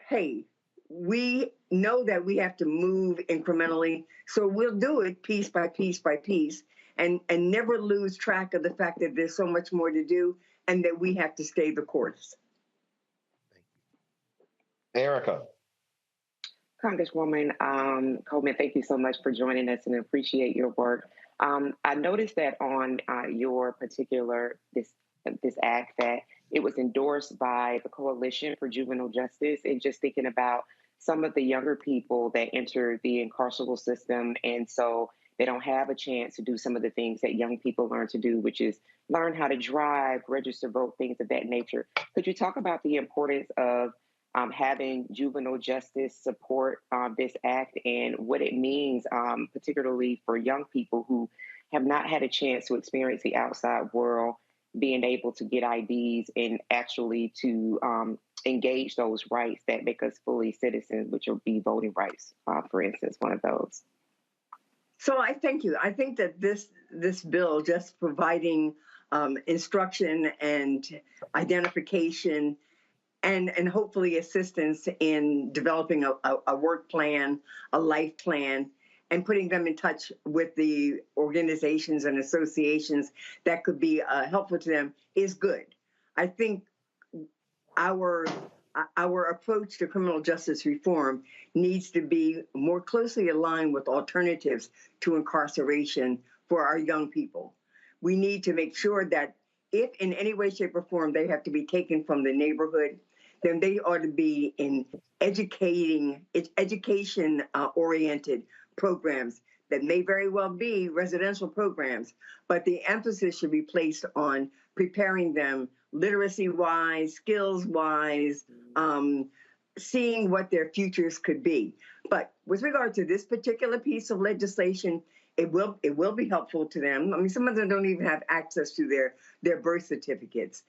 hey, we know that we have to move incrementally, so we'll do it piece by piece by piece, and never lose track of the fact that there's so much more to do and that we have to stay the course. Erica. Congresswoman Coleman, thank you so much for joining us and appreciate your work. I noticed that on your particular, this act, that it was endorsed by the Coalition for Juvenile Justice, and just thinking about some of the younger people that enter the incarceral system, and so they don't have a chance to do some of the things that young people learn to do, which is learn how to drive, register, vote, things of that nature. Could you talk about the importance of having juvenile justice support this act and what it means, particularly for young people who have not had a chance to experience the outside world, being able to get IDs and actually to engage those rights that make us fully citizens, which will be voting rights, for instance, one of those. So I thank you. I think that this bill, just providing instruction and identification and hopefully assistance in developing a work plan, a life plan, and putting them in touch with the organizations and associations that could be helpful to them is good. I think our approach to criminal justice reform needs to be more closely aligned with alternatives to incarceration for our young people. We need to make sure that if in any way, shape, or form they have to be taken from the neighborhood, then they ought to be in education-oriented programs that may very well be residential programs, but the emphasis should be placed on preparing them literacy-wise, skills-wise, seeing what their futures could be. But with regard to this particular piece of legislation, it will be helpful to them. I mean, some of them don't even have access to their birth certificates.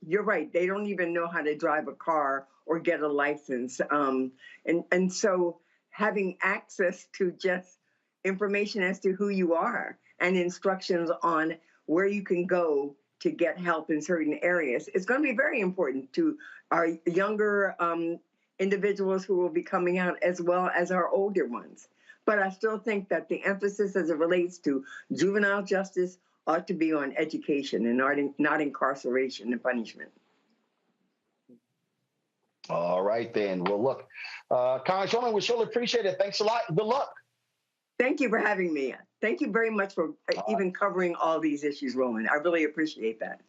You're right; they don't even know how to drive a car or get a license. And so having access to just information as to who you are and instructions on where you can go to get help in certain areas is going to be very important to our younger individuals who will be coming out, as well as our older ones. But I still think that the emphasis as it relates to juvenile justice ought to be on education and not incarceration and punishment. All right, then. Well, look, Congresswoman, we surely appreciate it. Thanks a lot. Good luck. Thank you for having me. Thank you very much for even covering all these issues, Roland. I really appreciate that.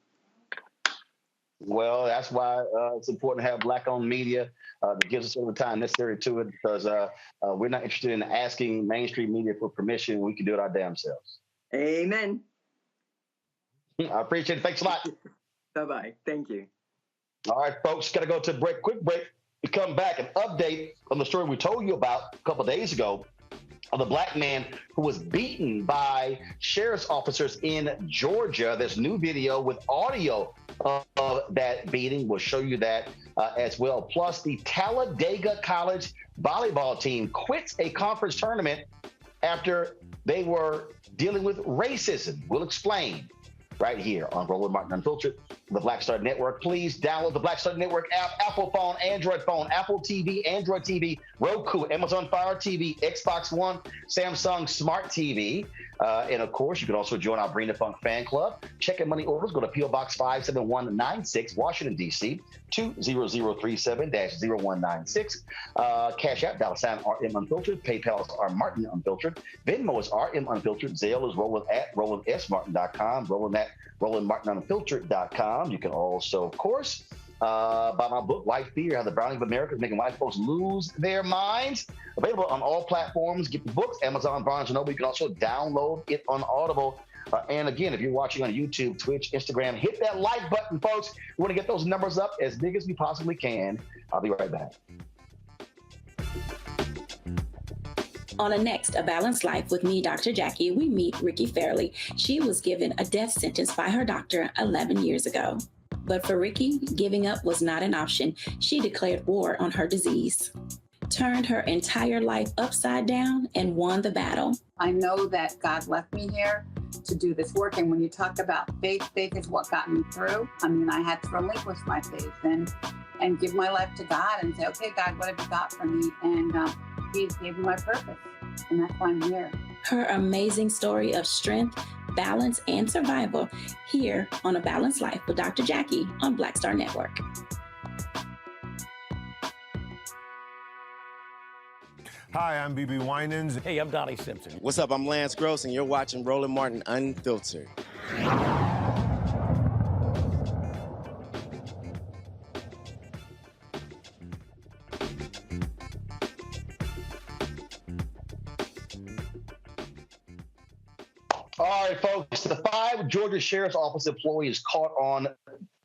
Well, that's why it's important to have Black-owned media that gives us all the time necessary to it, because we're not interested in asking mainstream media for permission. We can do it our damn selves. Amen. I appreciate it. Thanks a lot. Bye-bye. Thank you. All right, folks, got to go to a break. Quick break. We come back and update on the story we told you about a couple of days ago of the Black man who was beaten by sheriff's officers in Georgia. There's new video with audio of that beating. We'll show you that as well. Plus, the Talladega College volleyball team quits a conference tournament after they were dealing with racism. We'll explain right here on Roland Martin Unfiltered, the Black Star Network. Please download the Black Star Network app, Apple phone, Android phone, Apple TV, Android TV, Roku, Amazon Fire TV, Xbox One, Samsung Smart TV. And of course, you can also join our Bring the Funk fan club. Check in money orders. Go to P.O. Box 57196, Washington, D.C., 20037-0196. Cash App, $RM Unfiltered. PayPal is R Martin Unfiltered. Venmo is RM Unfiltered. Zelle is Roland at RolandSMartin.com. Roland at RolandMartinUnfiltered.com. You can also, of course, buy my book, White Fear, How the Browning of America is Making White Folks Lose Their Minds. Available on all platforms. Get the books, Amazon, Barnes & Noble. You can also download it on Audible. And again, if you're watching on YouTube, Twitch, Instagram, hit that like button, folks. We want to get those numbers up as big as we possibly can. I'll be right back. On the next A Balanced Life with me, Dr. Jackie, we meet Ricky Fairley. She was given a death sentence by her doctor 11 years ago. But for Ricky, giving up was not an option. She declared war on her disease, turned her entire life upside down, and won the battle. I know that God left me here to do this work. And when you talk about faith, faith is what got me through. I mean, I had to relinquish my faith and give my life to God and say, okay, God, what have you got for me? And He gave me my purpose. And that's why I'm here. Her amazing story of strength, balance, and survival here on A Balanced Life with Dr. Jackie on Black Star Network. Hi, I'm BB Winans. Hey, I'm Donnie Simpson. What's up? I'm Lance Gross, and you're watching Roland Martin Unfiltered. All right, folks, the 5 Georgia Sheriff's Office employees caught on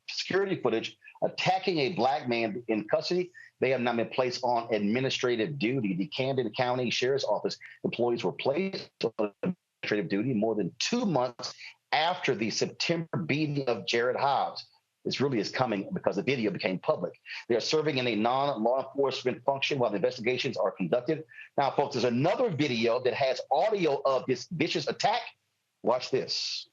security footage attacking a Black man in custody. They have not been placed on administrative duty. The Camden County Sheriff's Office employees were placed on administrative duty more than 2 months after the September beating of Jared Hobbs. This really is coming because the video became public. They are serving in a non-law enforcement function while the investigations are conducted. Now, folks, there's another video that has audio of this vicious attack. Watch this.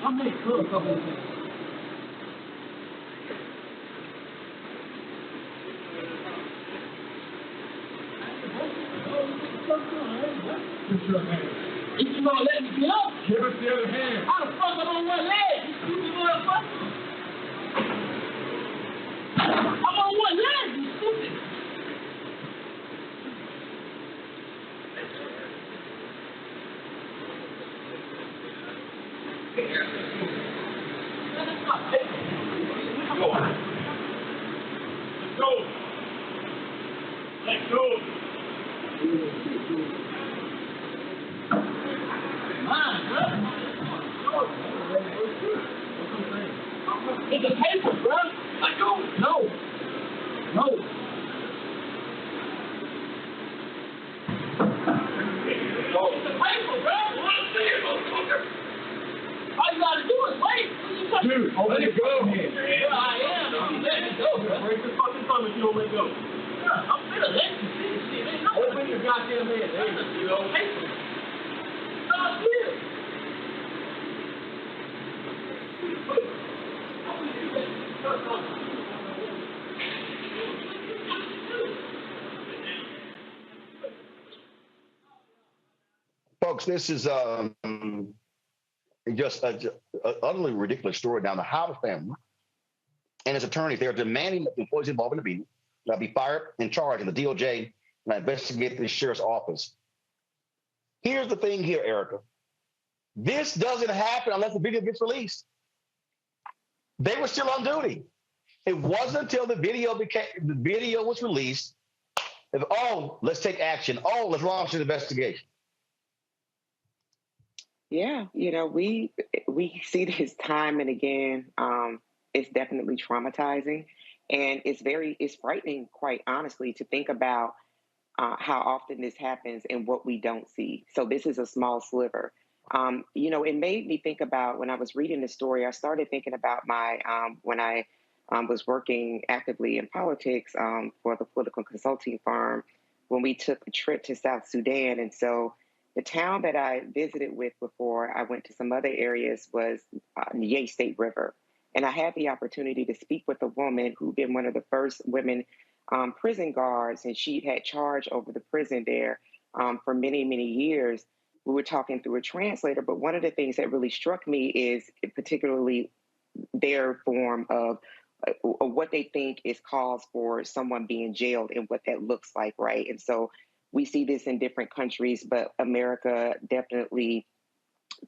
I'm in a couple of things. Put your hand. If you gonna let me get up, give us the other hand. How the fuck I'm on one leg? You stupid motherfucker. I'm on one leg, you stupid. Let's go. Let's go. It's a paper, bro. Let go. No. No. It's a paper, bro. All you gotta do is wait. Dude, let it go. Yeah, I am. I'm letting it go, bro. Break the fucking thumb if you don't let go. Yeah, I'm finna let you see this shit. Ain't no open your goddamn head. There you go. Paper. Stop here. Folks, this is just an utterly ridiculous story. Now, the Howard family and his attorneys, they're demanding that the employees involved in the beating be fired and charged, and the DOJ investigate the sheriff's office. Here's the thing here, Erica. This doesn't happen unless the video gets released. They were still on duty. It wasn't until the video was released that, oh, let's take action. Oh, let's launch an investigation. Yeah, we see this time and again. It's definitely traumatizing, and it's frightening, quite honestly, to think about how often this happens and what we don't see. So this is a small sliver. It made me think about, when I was reading the story, I started thinking about my when I was working actively in politics for the political consulting firm, when we took a trip to South Sudan. And so the town that I visited with before I went to some other areas was Ye State River. And I had the opportunity to speak with a woman who'd been one of the first women prison guards, and she had charge over the prison there for many, many years. We were talking through a translator, but one of the things that really struck me is particularly their form of what they think is cause for someone being jailed and what that looks like, right? And so we see this in different countries, but America definitely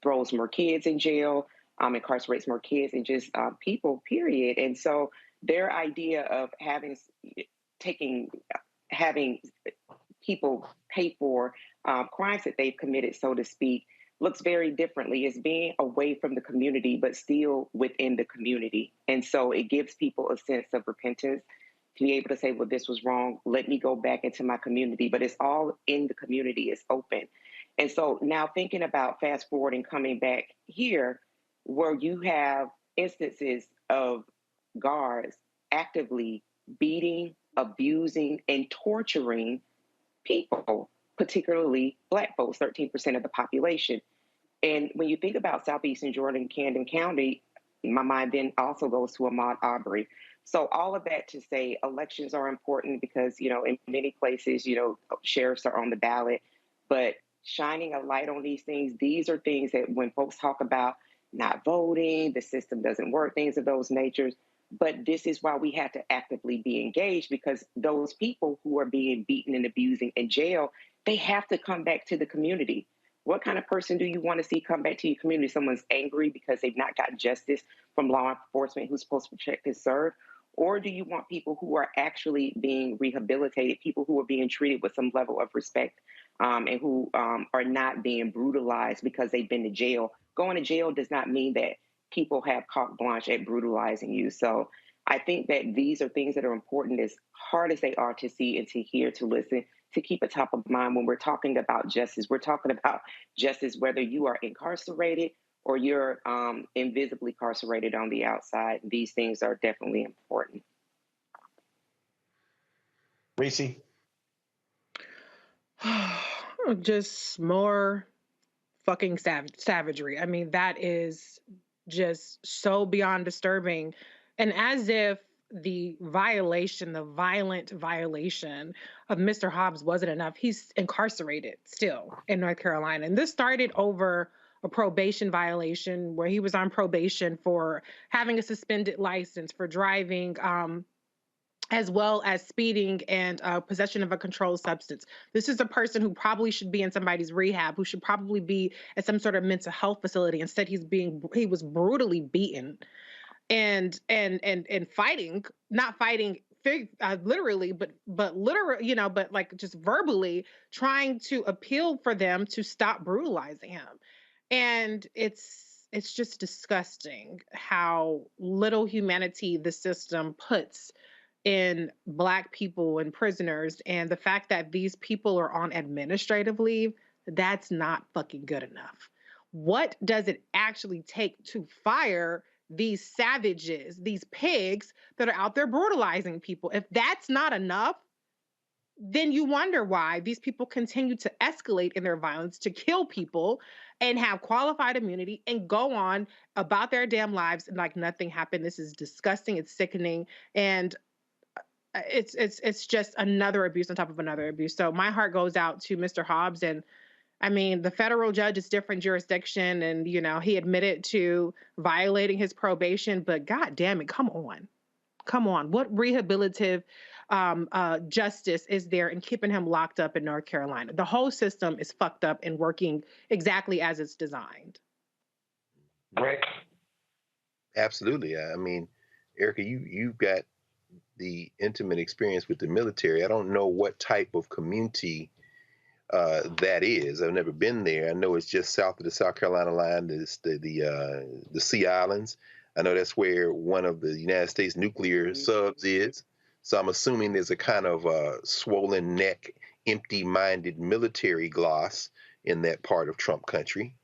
throws more kids in jail, incarcerates more kids, and just people, period. And so their idea of having people pay for crimes that they've committed, so to speak, looks very differently. It's being away from the community, but still within the community. And so it gives people a sense of repentance to be able to say, well, this was wrong. Let me go back into my community. But it's all in the community. It's open. And so now thinking about fast forwarding, coming back here, where you have instances of guards actively beating, abusing, and torturing people, particularly Black folks, 13% of the population. And when you think about Southeastern Georgia, Camden County, my mind then also goes to Ahmaud Arbery. So all of that to say, elections are important because, in many places, sheriffs are on the ballot, but shining a light on these things, these are things that when folks talk about not voting, the system doesn't work, things of those natures. But this is why we have to actively be engaged, because those people who are being beaten and abusing in jail, they have to come back to the community. What kind of person do you want to see come back to your community? Someone's angry because they've not gotten justice from law enforcement who's supposed to protect and serve? Or do you want people who are actually being rehabilitated, people who are being treated with some level of respect and who are not being brutalized because they've been to jail? Going to jail does not mean that people have carte blanche at brutalizing you. So I think that these are things that are important, as hard as they are to see and to hear, to listen, to keep it top of mind when we're talking about justice. We're talking about justice whether you are incarcerated or you're invisibly incarcerated on the outside. These things are definitely important. Reese? Just more fucking savagery. I mean, that is just so beyond disturbing. And as if the violent violation of Mr. Hobbs wasn't enough, he's incarcerated still in North Carolina. And this started over a probation violation where he was on probation for having a suspended license for driving, as well as speeding and possession of a controlled substance. This is a person who probably should be in somebody's rehab, who should probably be at some sort of mental health facility. Instead, he was brutally beaten and fighting, not fighting literally, but literally, but like just verbally trying to appeal for them to stop brutalizing him. And it's just disgusting how little humanity the system puts in Black people and prisoners, and the fact that these people are on administrative leave, that's not fucking good enough. What does it actually take to fire these savages, these pigs that are out there brutalizing people? If that's not enough, then you wonder why these people continue to escalate in their violence, to kill people and have qualified immunity and go on about their damn lives like nothing happened. This is disgusting. It's sickening. And it's just another abuse on top of another abuse. So my heart goes out to Mr. Hobbs. And I mean, the federal judge is different jurisdiction, and he admitted to violating his probation, but God damn it, come on. What rehabilitative justice is there in keeping him locked up in North Carolina? The whole system is fucked up and working exactly as it's designed. Right. Absolutely. I mean, Erica, you've got the intimate experience with the military. I don't know what type of community that is. I've never been there. I know it's just south of the South Carolina line. It's the Sea Islands. I know that's where one of the United States nuclear subs is. So I'm assuming there's a kind of swollen neck, empty-minded military gloss in that part of Trump country.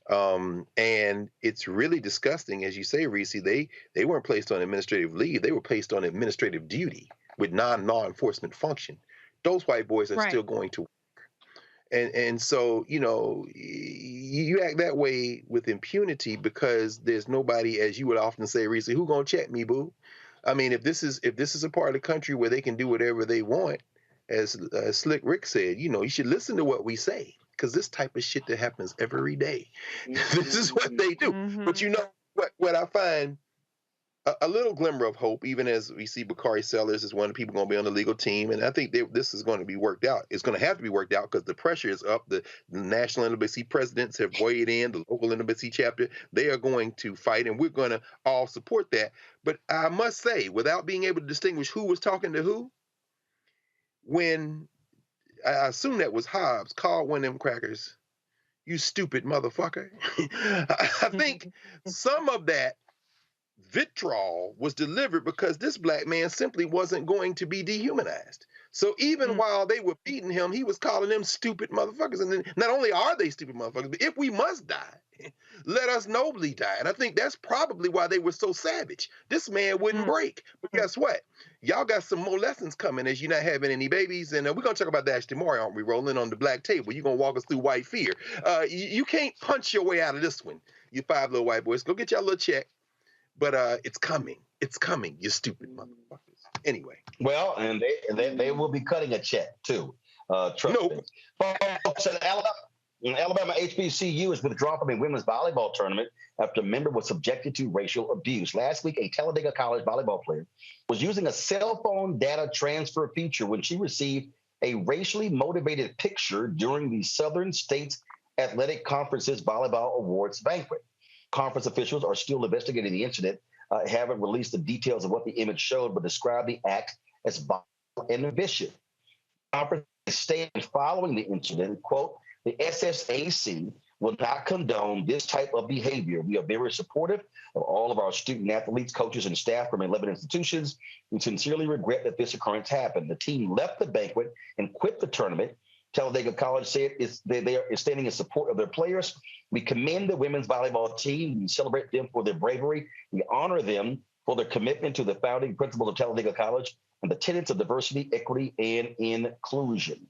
And it's really disgusting, as you say, Reese. They weren't placed on administrative leave. They were placed on administrative duty with non-law enforcement function. Those white boys are still going to work. And so, you act that way with impunity because there's nobody, as you would often say, Reese, who gonna check me, boo? I mean, if this is a part of the country where they can do whatever they want, as Slick Rick said, you should listen to what we say. Because this type of shit that happens every day. This is what they do. Mm-hmm. But what I find a little glimmer of hope, even as we see Bakari Sellers is one of the people going to be on the legal team, and I think this is going to be worked out. It's going to have to be worked out because the pressure is up. The national embassy presidents have weighed in, the local embassy chapter. They are going to fight, and we're going to all support that. But I must say, without being able to distinguish who was talking to who, when I assume that was Hobbs, called one of them crackers, "You stupid motherfucker." I think some of that vitriol was delivered because this black man simply wasn't going to be dehumanized. So even while they were beating him, he was calling them stupid motherfuckers. And then not only are they stupid motherfuckers, but if we must die, let us nobly die. And I think that's probably why they were so savage. This man wouldn't break. But guess what? Y'all got some more lessons coming as you're not having any babies. And we're going to talk about that tomorrow, aren't we, Roland, on the Black Table? You're going to walk us through white fear. You can't punch your way out of this one, you five little white boys. Go get y'all a little check. But it's coming. It's coming, you stupid motherfuckers. Anyway. Well, and they will be cutting a check, too. Trust me. Folks, Alabama HBCU is withdrawn from a women's volleyball tournament after a member was subjected to racial abuse. Last week, a Talladega College volleyball player was using a cell phone data transfer feature when she received a racially motivated picture during the Southern States Athletic Conference's Volleyball Awards banquet. Conference officials are still investigating the incident, haven't released the details of what the image showed, but described the act as violent and vicious. Conference stated following the incident, quote, "The SSAC will not condone this type of behavior. We are very supportive of all of our student athletes, coaches, and staff from 11 institutions. We sincerely regret that this occurrence happened." The team left the banquet and quit the tournament. Talladega College said they are standing in support of their players. "We commend the women's volleyball team. We celebrate them for their bravery. We honor them for their commitment to the founding principles of Talladega College and the tenets of diversity, equity, and inclusion."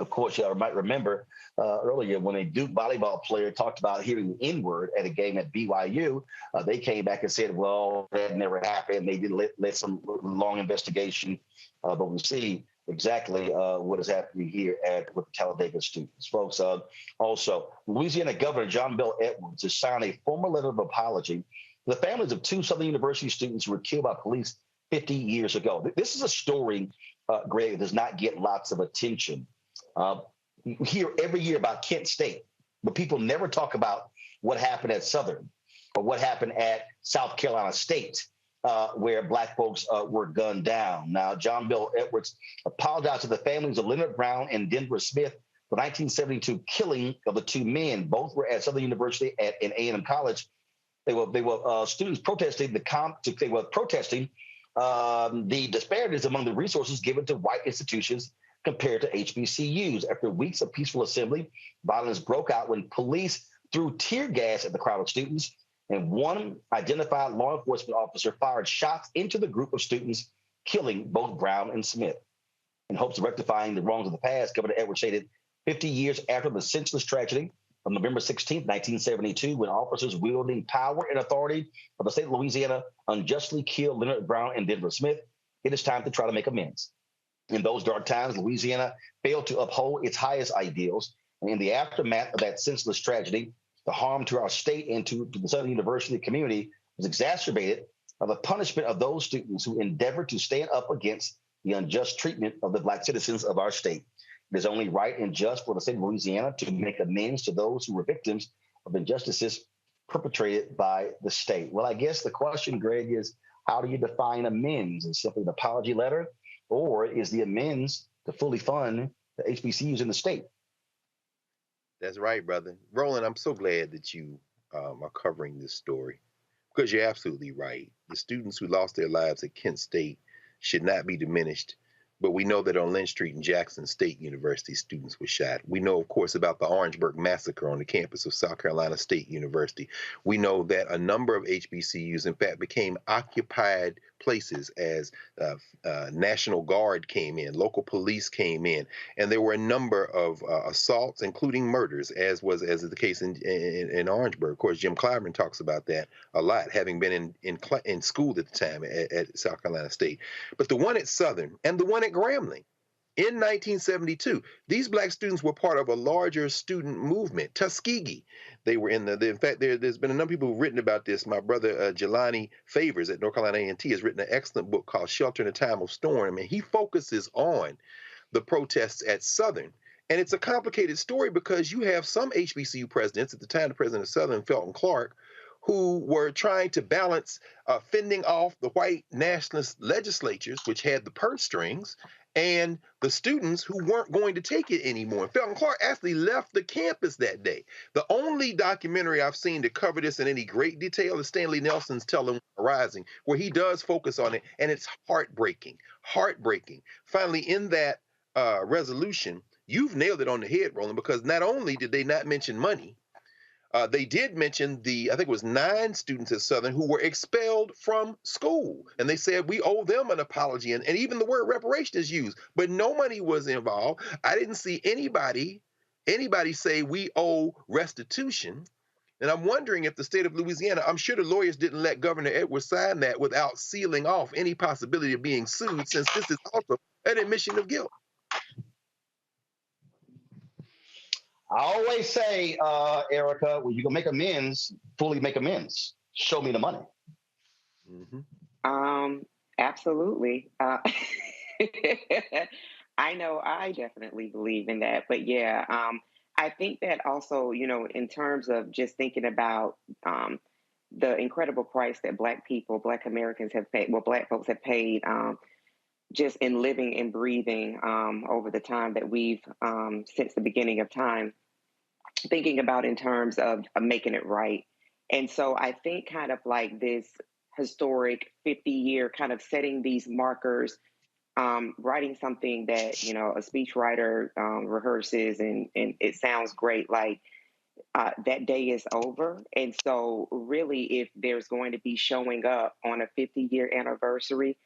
Of course, you might remember earlier when a Duke volleyball player talked about hearing the N-word at a game at BYU. They came back and said, well, that never happened. They did let some long investigation, but we see exactly what is happening here with the Talladega students. Folks, also, Louisiana Governor John Bel Edwards has signed a formal letter of apology to the families of two Southern University students who were killed by police 50 years ago. This is a story, Greg, that does not get lots of attention. You hear every year about Kent State, but people never talk about what happened at Southern or what happened at South Carolina State, where Black folks were gunned down. Now, John Bel Edwards apologized to the families of Leonard Brown and Denver Smith for the 1972 killing of the two men. Both were at Southern University and A&M College. They were students protesting the disparities among the resources given to white institutions compared to HBCUs. After weeks of peaceful assembly, violence broke out when police threw tear gas at the crowd of students, and one identified law enforcement officer fired shots into the group of students, killing both Brown and Smith. In hopes of rectifying the wrongs of the past, Governor Edwards stated 50 years after the senseless tragedy of November 16, 1972, when officers wielding power and authority of the state of Louisiana unjustly killed Leonard Brown and Denver Smith, it is time to try to make amends. In those dark times, Louisiana failed to uphold its highest ideals. And in the aftermath of that senseless tragedy, the harm to our state and to the Southern University community was exacerbated by the punishment of those students who endeavored to stand up against the unjust treatment of the Black citizens of our state. It is only right and just for the state of Louisiana to make amends to those who were victims of injustices perpetrated by the state. Well, I guess the question, Greg, is how do you define amends? Is it simply an apology letter? Or is the amends to fully fund the HBCUs in the state? That's right, brother. Roland, I'm so glad that you are covering this story because you're absolutely right. The students who lost their lives at Kent State should not be diminished. But we know that on Lynch Street in Jackson State University, students were shot. We know, of course, about the Orangeburg massacre on the campus of South Carolina State University. We know that a number of HBCUs, in fact, became occupied places as National Guard came in, local police came in, and there were a number of assaults, including murders, as is the case in Orangeburg. Of course, Jim Clyburn talks about that a lot, having been in school at the time at South Carolina State. But the one at Southern and the one at Grambling in 1972, these Black students were part of a larger student movement, Tuskegee. They were in fact, there's been a number of people who've written about this. My brother Jelani Favors at North Carolina A&T has written an excellent book called Shelter in a Time of Storm, and he focuses on the protests at Southern. And it's a complicated story because you have some HBCU presidents, at the time the president of Southern, Felton Clark, who were trying to balance fending off the white nationalist legislatures, which had the purse strings, and the students who weren't going to take it anymore. Felton Clark actually left the campus that day. The only documentary I've seen to cover this in any great detail is Stanley Nelson's Tell 'Em Rising, where he does focus on it, and it's heartbreaking, heartbreaking. Finally, in that resolution, you've nailed it on the head, Roland, because not only did they not mention money, they did mention I think it was 9 students at Southern who were expelled from school. And they said, we owe them an apology. And even the word reparation is used, but no money was involved. I didn't see anybody say we owe restitution. And I'm wondering if the state of Louisiana, I'm sure the lawyers didn't let Governor Edwards sign that without sealing off any possibility of being sued, since this is also an admission of guilt. I always say, Erica, when you go make amends, fully make amends. Show me the money. Mm-hmm. Absolutely. I know I definitely believe in that. But yeah, I think that also, in terms of just thinking about the incredible price that Black Americans have paid, Black folks have paid just in living and breathing over the time that we've, since the beginning of time, thinking about in terms of making it right. And so I think kind of like this historic 50-year kind of setting these markers, writing something that, a speechwriter rehearses and it sounds great, like that day is over. And so really, if there's going to be showing up on a 50-year anniversary,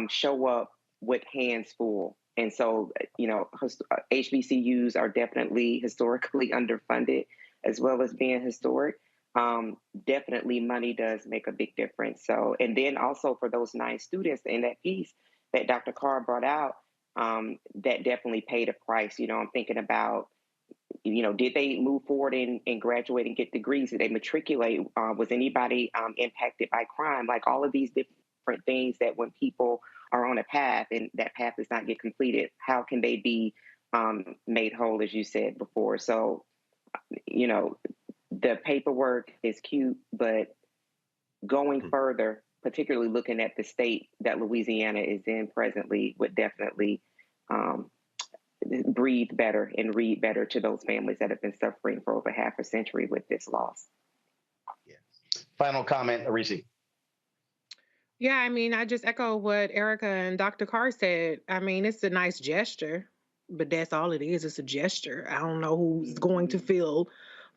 show up with hands full. And so, HBCUs are definitely historically underfunded, as well as being historic. Definitely money does make a big difference. So, and then also for those 9 students in that piece that Dr. Carr brought out, that definitely paid a price. I'm thinking about, did they move forward and graduate and get degrees? Did they matriculate? Was anybody impacted by crime? Like all of these different things that when people are on a path and that path does not get completed, how can they be made whole, as you said before? So, the paperwork is cute, but going further, particularly looking at the state that Louisiana is in presently, would definitely breathe better and read better to those families that have been suffering for over half a century with this loss. Final comment, Arisi. Yeah, I just echo what Erica and Dr. Carr said. It's a nice gesture, but that's all it is. It's a gesture. I don't know who's going to feel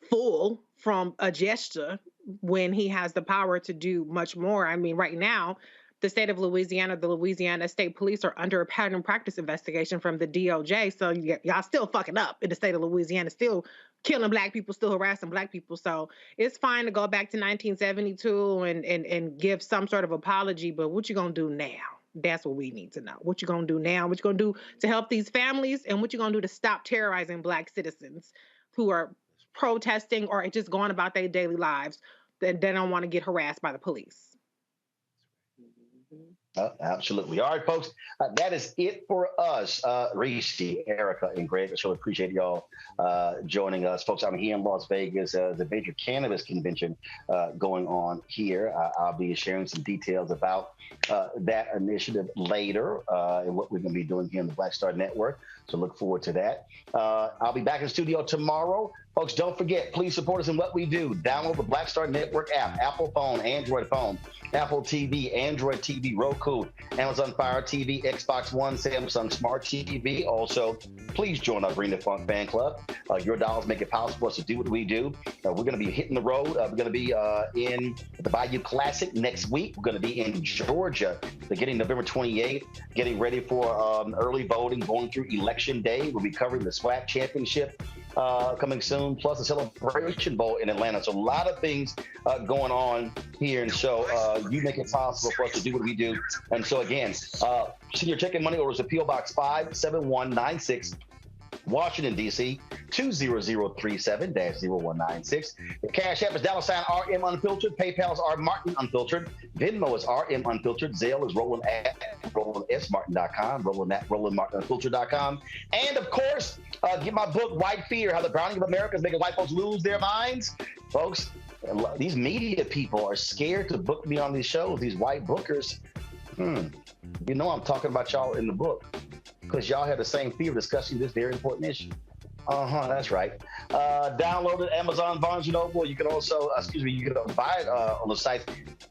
full from a gesture when he has the power to do much more. Right now, the state of Louisiana, the Louisiana State Police are under a pattern practice investigation from the DOJ. So y'all still fucking up in the state of Louisiana, still killing Black people, still harassing Black people. So it's fine to go back to 1972 and give some sort of apology, but what you gonna do now? That's what we need to know. What you gonna do now? What you gonna do to help these families? And what you gonna do to stop terrorizing Black citizens who are protesting or just going about their daily lives that they don't want to get harassed by the police? Absolutely. All right, folks, that is it for us. Reese, Erica, and Greg, I sure appreciate y'all joining us. Folks, I'm here in Las Vegas, the major cannabis convention going on here. I'll be sharing some details about that initiative later and what we're going to be doing here in the Black Star Network. So look forward to that. I'll be back in studio tomorrow. Folks, don't forget, please support us in what we do. Download the Black Star Network app, Apple phone, Android phone, Apple TV, Android TV, Roku, Amazon Fire TV, Xbox One, Samsung Smart TV. Also, please join our Bring the Funk fan club. Your dollars make it possible for us to do what we do. We're going to be hitting the road. We're going to be in the Bayou Classic next week. We're going to be in Georgia beginning November 28th, getting ready for early voting, going through Election Day. We'll be covering the SWAC Championship coming soon, plus the Celebration Bowl in Atlanta. So a lot of things going on here. And so you make it possible for us to do what we do. And so again, send your check and money orders to P.O. Box 57196, Washington, D.C., 20037-0196. The Cash App is $RM Unfiltered. PayPal is R Martin Unfiltered. Venmo is RM Unfiltered. Zelle is Roland at RolandSMartin.com. Roland at RolandMartinUnfiltered.com. And of course, get my book, White Fear, How the Browning of America is Making White Folks Lose Their Minds. Folks, these media people are scared to book me on these shows, these white bookers. You know I'm talking about y'all in the book, because y'all have the same fear of discussing this very important issue. That's right. Download it, Amazon, Barnes & Noble. You can also, you can buy it on the site.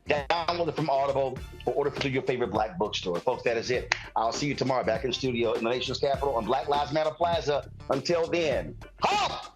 Download it from Audible or order through your favorite Black bookstore. Folks, that is it. I'll see you tomorrow back in the studio in the nation's capital on Black Lives Matter Plaza. Until then, halt!